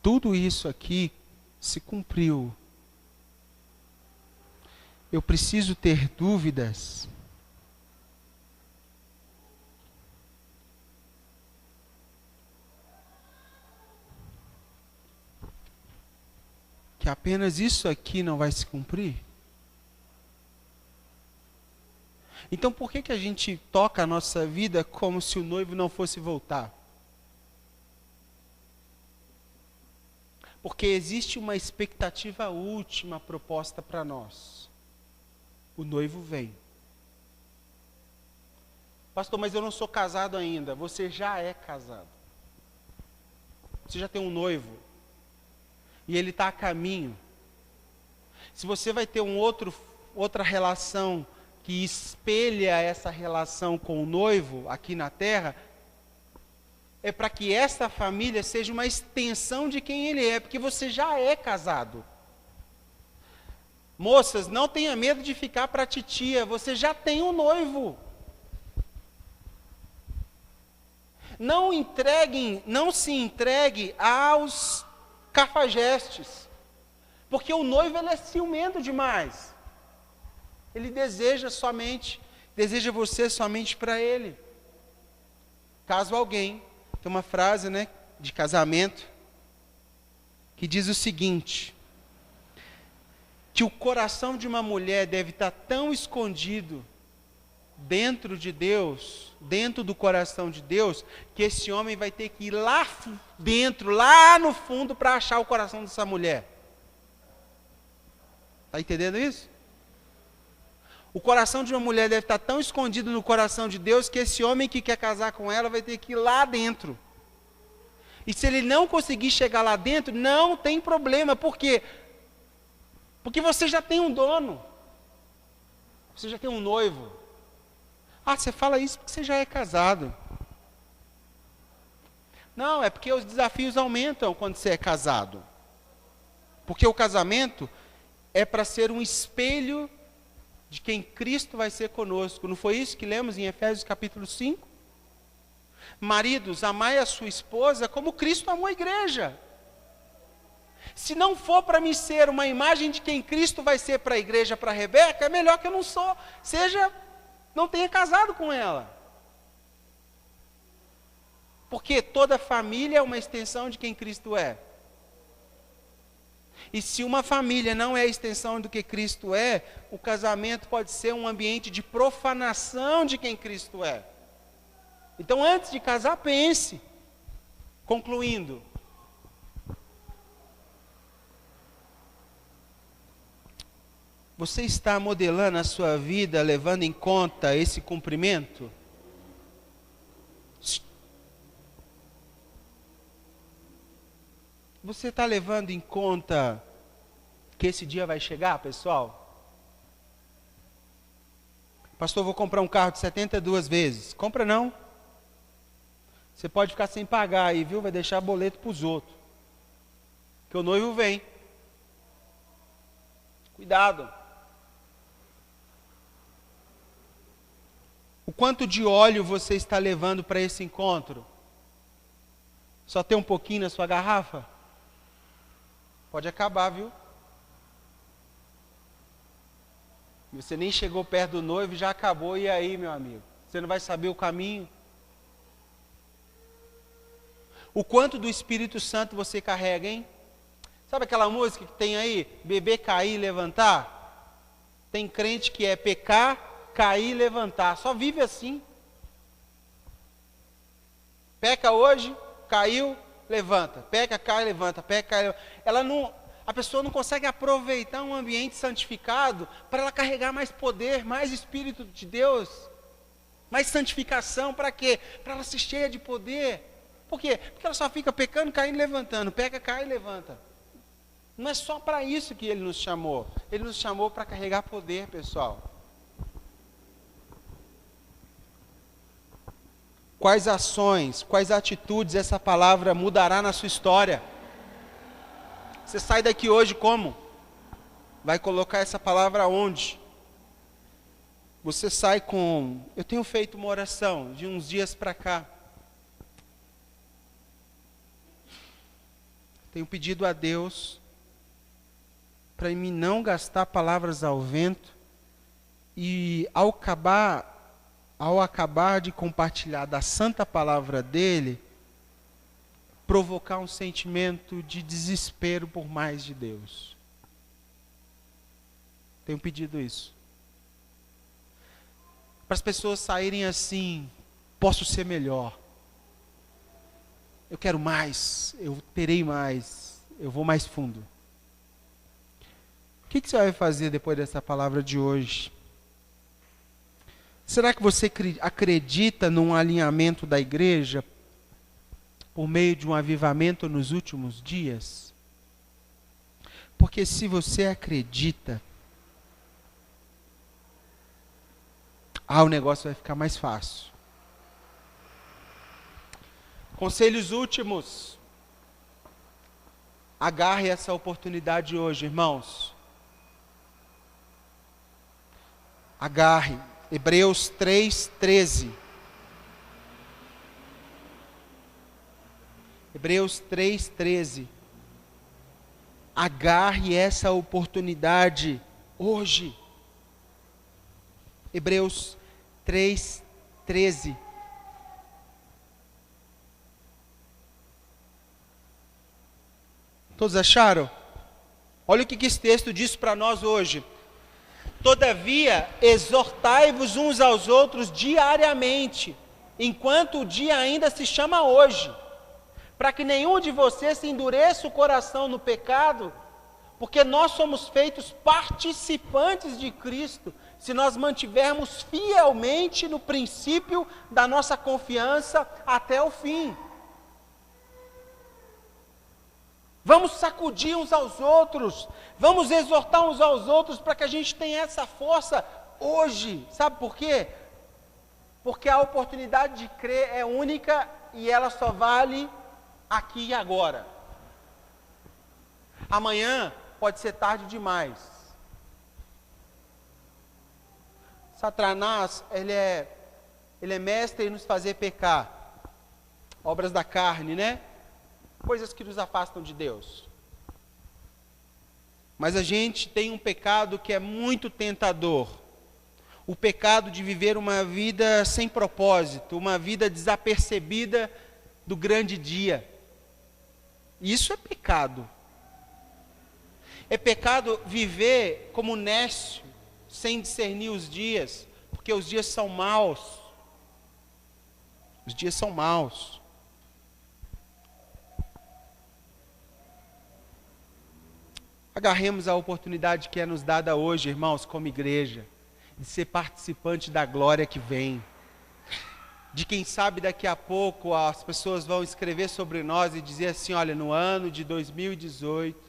Tudo isso aqui se cumpriu. Eu preciso ter dúvidas? Que apenas isso aqui não vai se cumprir? Então por que a gente toca a nossa vida como se o noivo não fosse voltar? Porque existe uma expectativa última proposta para nós. O noivo vem. Pastor, mas eu não sou casado ainda. Você já é casado. Você já tem um noivo. E ele está a caminho. Se você vai ter outra relação que espelha essa relação com o noivo aqui na terra, é para que esta família seja uma extensão de quem ele é, porque você já é casado. Moças, não tenha medo de ficar para a titia, você já tem um noivo. Não se entregue aos cafajestes, porque o noivo ele é ciumento demais. Ele deseja você somente para ele. Caso alguém, tem uma frase, de casamento, que diz o seguinte: que o coração de uma mulher deve estar tão escondido dentro de Deus, dentro do coração de Deus, que esse homem vai ter que ir lá dentro, lá no fundo, para achar o coração dessa mulher. Está entendendo isso? O coração de uma mulher deve estar tão escondido no coração de Deus que esse homem que quer casar com ela vai ter que ir lá dentro. E se ele não conseguir chegar lá dentro, não tem problema. Por quê? Porque você já tem um dono. Você já tem um noivo. Você fala isso porque você já é casado. Não, é porque os desafios aumentam quando você é casado. Porque o casamento é para ser um espelho de quem Cristo vai ser conosco. Não foi isso que lemos em Efésios capítulo 5? Maridos, amai a sua esposa como Cristo amou a igreja. Se não for para mim ser uma imagem de quem Cristo vai ser para a igreja, para a Rebeca, é melhor que eu não tenha casado com ela. Porque toda família é uma extensão de quem Cristo é. E se uma família não é a extensão do que Cristo é, o casamento pode ser um ambiente de profanação de quem Cristo é. Então, antes de casar, pense. Concluindo. Você está modelando a sua vida levando em conta esse cumprimento? Você está levando em conta que esse dia vai chegar, pessoal? Pastor, vou comprar um carro de 72 vezes. Compra não. Você pode ficar sem pagar aí, viu? Vai deixar boleto para os outros. Que o noivo vem. Cuidado. O quanto de óleo você está levando para esse encontro? Só tem um pouquinho na sua garrafa? Pode acabar, viu? Você nem chegou perto do noivo e já acabou. E aí, meu amigo? Você não vai saber o caminho? O quanto do Espírito Santo você carrega, hein? Sabe aquela música que tem aí? Beber, cair, levantar? Tem crente que é pecar, cair, levantar. Só vive assim. Peca hoje, caiu, levanta. Peca, cai, levanta. Peca, cai, levanta. A pessoa não consegue aproveitar um ambiente santificado para ela carregar mais poder, mais Espírito de Deus, mais santificação. Para quê? Para ela ser cheia de poder. Por quê? Porque ela só fica pecando, caindo, levantando. Peca, cai e levanta. Não é só para isso que Ele nos chamou. Ele nos chamou para carregar poder, pessoal. Quais ações, quais atitudes essa palavra mudará na sua história? Você sai daqui hoje como? Vai colocar essa palavra onde? Você sai com... Eu tenho feito uma oração de uns dias para cá. Tenho pedido a Deus para mim não gastar palavras ao vento e ao acabar de compartilhar da santa palavra dele, provocar um sentimento de desespero por mais de Deus. Tenho pedido isso. Para as pessoas saírem assim, posso ser melhor. Eu quero mais, eu terei mais, eu vou mais fundo. O que você vai fazer depois dessa palavra de hoje? Será que você acredita num alinhamento da igreja por meio de um avivamento nos últimos dias? Porque se você acredita, o negócio vai ficar mais fácil. Conselhos últimos. Agarre essa oportunidade hoje, irmãos. Agarre. Hebreus 3:13. Hebreus 3:13. Agarre essa oportunidade hoje. Hebreus 3:13. Todos acharam? Olha o que esse texto diz para nós hoje. Todavia, exortai-vos uns aos outros diariamente, enquanto o dia ainda se chama hoje, para que nenhum de vocês se endureça o coração no pecado, porque nós somos feitos participantes de Cristo, se nós mantivermos fielmente no princípio da nossa confiança até o fim. Vamos sacudir uns aos outros, vamos exortar uns aos outros para que a gente tenha essa força hoje. Sabe por quê? Porque a oportunidade de crer é única e ela só vale aqui e agora. Amanhã pode ser tarde demais. Satanás, ele é mestre em nos fazer pecar. Obras da carne, né? Coisas que nos afastam de Deus. Mas a gente tem um pecado que é muito tentador. O pecado de viver uma vida sem propósito, uma vida desapercebida do grande dia. Isso é pecado. É pecado viver como nécio, sem discernir os dias, porque os dias são maus. Os dias são maus. Agarremos a oportunidade que é nos dada hoje, irmãos, como igreja, de ser participante da glória que vem, de quem sabe daqui a pouco as pessoas vão escrever sobre nós e dizer assim: olha, no ano de 2018,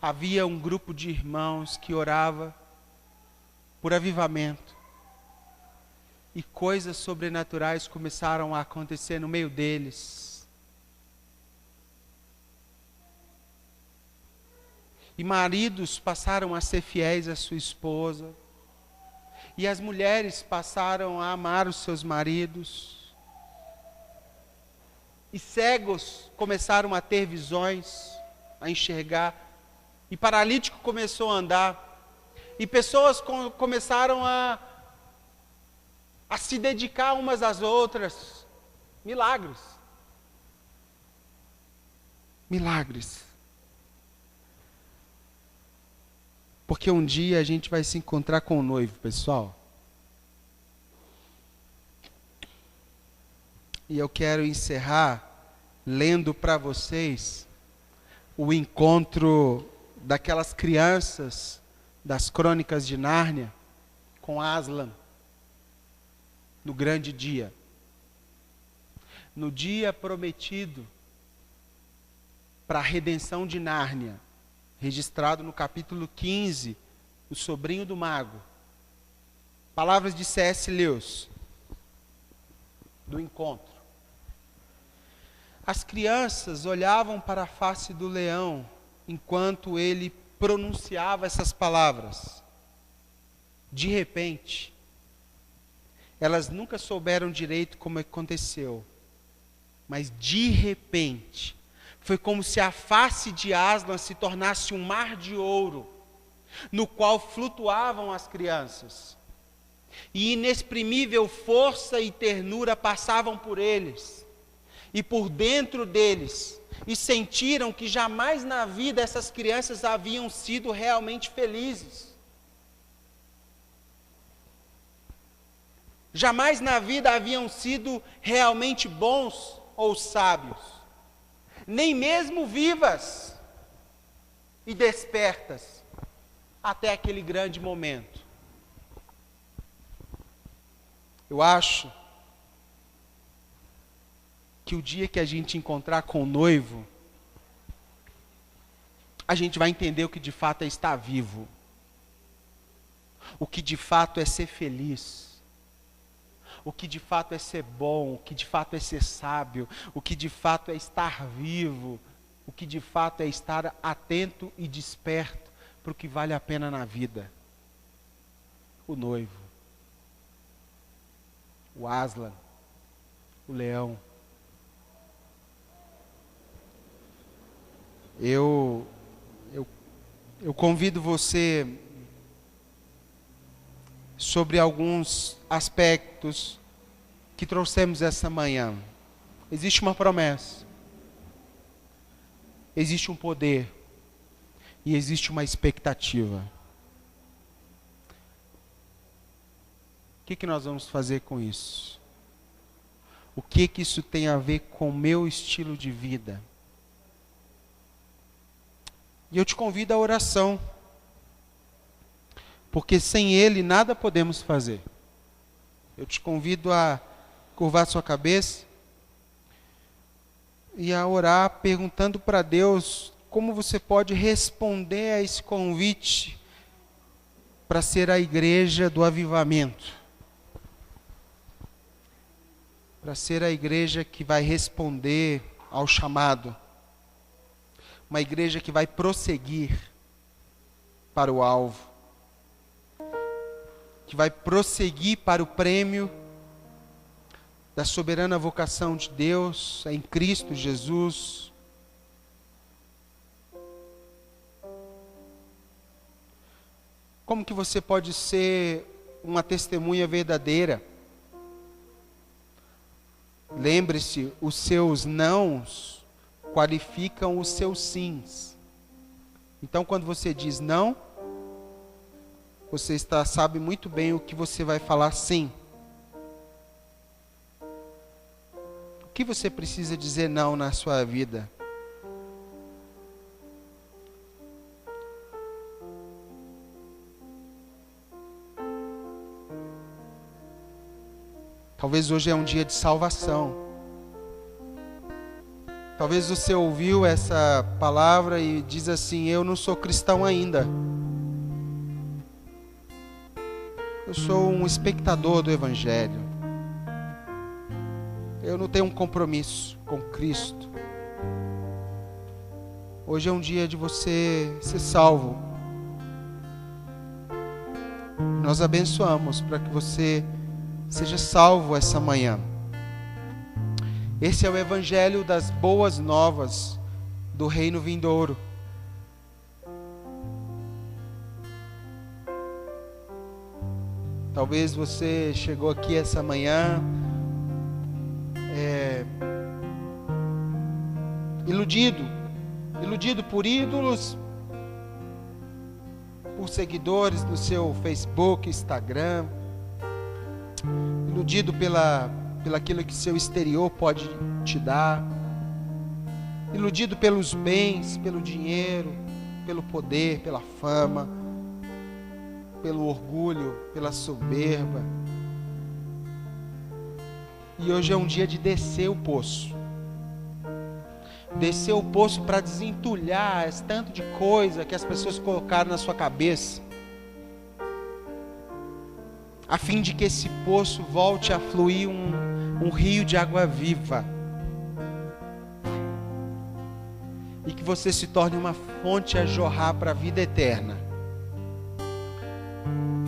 havia um grupo de irmãos que orava por avivamento. E coisas sobrenaturais começaram a acontecer no meio deles. E maridos passaram a ser fiéis à sua esposa. E as mulheres passaram a amar os seus maridos. E cegos começaram a ter visões, a enxergar. E paralítico começou a andar. E pessoas começaram a se dedicar umas às outras. Milagres. Milagres. Porque um dia a gente vai se encontrar com o noivo, pessoal. E eu quero encerrar lendo para vocês o encontro daquelas crianças das Crônicas de Nárnia com Aslan no grande dia. No dia prometido para a redenção de Nárnia, registrado no capítulo 15, o sobrinho do mago. Palavras de C.S. Lewis, do encontro. As crianças olhavam para a face do leão enquanto ele pronunciava essas palavras. De repente, elas nunca souberam direito como aconteceu, mas de repente, foi como se a face de Aslan se tornasse um mar de ouro, no qual flutuavam as crianças. E inexprimível força e ternura passavam por eles, e por dentro deles, e sentiram que jamais na vida essas crianças haviam sido realmente felizes. Jamais na vida haviam sido realmente bons ou sábios. Nem mesmo vivas e despertas, até aquele grande momento. Eu acho que o dia que a gente encontrar com o noivo, a gente vai entender o que de fato é estar vivo, o que de fato é ser feliz, o que de fato é ser bom, o que de fato é ser sábio, o que de fato é estar vivo, o que de fato é estar atento e desperto para o que vale a pena na vida. O noivo, o Aslan, o leão. Eu convido você sobre alguns aspectos que trouxemos essa manhã. Existe uma promessa, existe um poder e existe uma expectativa. O que nós vamos fazer com isso? O que isso tem a ver com o meu estilo de vida? E eu te convido à oração, porque sem Ele nada podemos fazer. Eu te convido a curvar sua cabeça e a orar perguntando para Deus como você pode responder a esse convite para ser a igreja do avivamento. Para ser a igreja que vai responder ao chamado. Uma igreja que vai prosseguir para o alvo. Que vai prosseguir para o prêmio da soberana vocação de Deus em Cristo Jesus. Como que você pode ser uma testemunha verdadeira? Lembre-se, os seus nãos qualificam os seus sims. Então, quando você diz não, você sabe muito bem o que você vai falar sim. O que você precisa dizer não na sua vida? Talvez hoje é um dia de salvação. Talvez você ouviu essa palavra e diz assim: eu não sou cristão ainda. Eu sou um espectador do Evangelho. Eu não tenho um compromisso com Cristo. Hoje é um dia de você ser salvo. Nós abençoamos para que você seja salvo essa manhã. Esse é o Evangelho das boas novas do reino vindouro. Talvez você chegou aqui essa manhã iludido por ídolos, por seguidores do seu Facebook, Instagram, iludido pelaquilo que seu exterior pode te dar, iludido pelos bens, pelo dinheiro, pelo poder, pela fama, pelo orgulho, pela soberba. E hoje é um dia de descer o poço. Descer o poço para desentulhar esse tanto de coisa que as pessoas colocaram na sua cabeça, a fim de que esse poço volte a fluir um rio de água viva, e que você se torne uma fonte a jorrar para a vida eterna.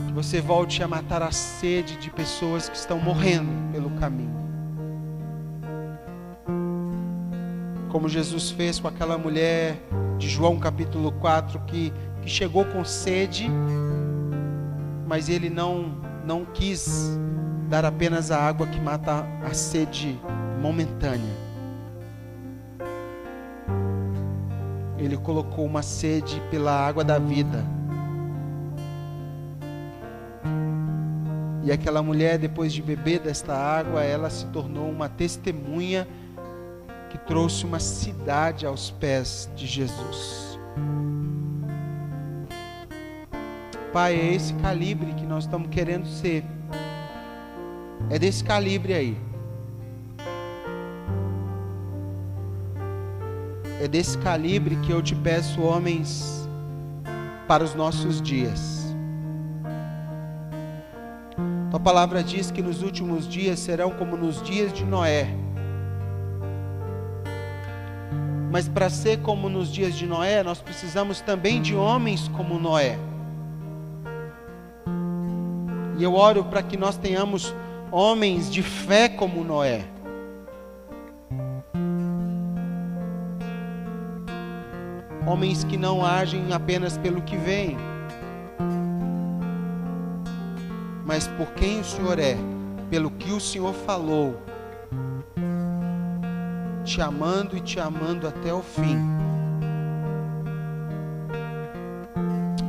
Que você volte a matar a sede de pessoas que estão morrendo pelo caminho, como Jesus fez com aquela mulher de João capítulo 4 que chegou com sede, mas ele não quis dar apenas a água que mata a sede momentânea. Ele colocou uma sede pela água da vida. E aquela mulher, depois de beber desta água, ela se tornou uma testemunha que trouxe uma cidade aos pés de Jesus. Pai, é esse calibre que nós estamos querendo ser. É desse calibre aí. É desse calibre que eu te peço, homens, para os nossos dias. Tua palavra diz que nos últimos dias serão como nos dias de Noé. Mas para ser como nos dias de Noé, nós precisamos também de homens como Noé. E eu oro para que nós tenhamos homens de fé como Noé. Homens que não agem apenas pelo que veem, mas por quem o Senhor é, pelo que o Senhor falou, te amando e te amando até o fim.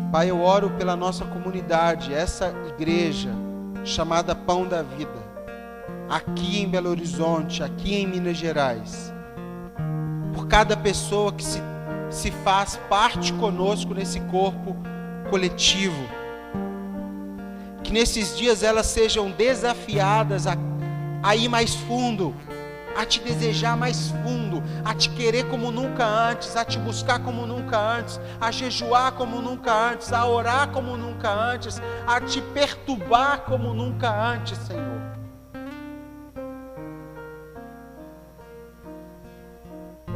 Pai, eu oro pela nossa comunidade, essa igreja chamada Pão da Vida, aqui em Belo Horizonte, aqui em Minas Gerais, por cada pessoa que se faz parte conosco nesse corpo coletivo, que nesses dias elas sejam desafiadas a ir mais fundo, a te desejar mais fundo, a te querer como nunca antes, a te buscar como nunca antes, a jejuar como nunca antes, a orar como nunca antes, a te perturbar como nunca antes, Senhor.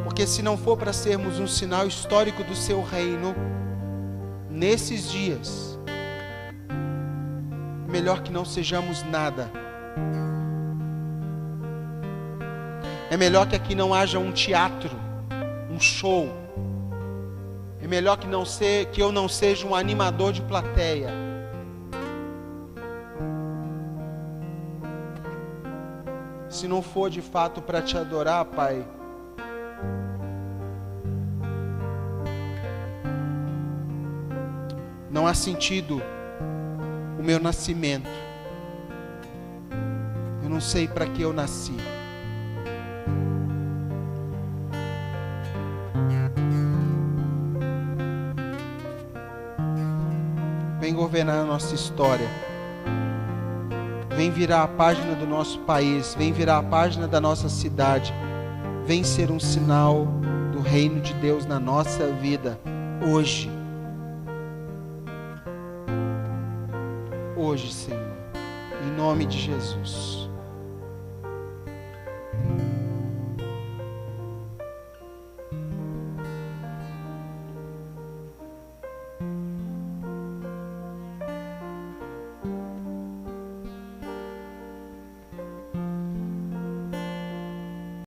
Porque se não for para sermos um sinal histórico do seu reino, nesses dias, melhor que não sejamos nada. É melhor que aqui não haja um teatro, um show. É melhor que eu não seja um animador de plateia. Se não for de fato para te adorar, Pai, não há sentido o meu nascimento. Eu não sei para que eu nasci. Vem governar a nossa história. vem virar a página do nosso país, vem virar a página da nossa cidade, vem ser um sinal do reino de Deus na nossa vida, hoje. Hoje, Senhor, em nome de Jesus.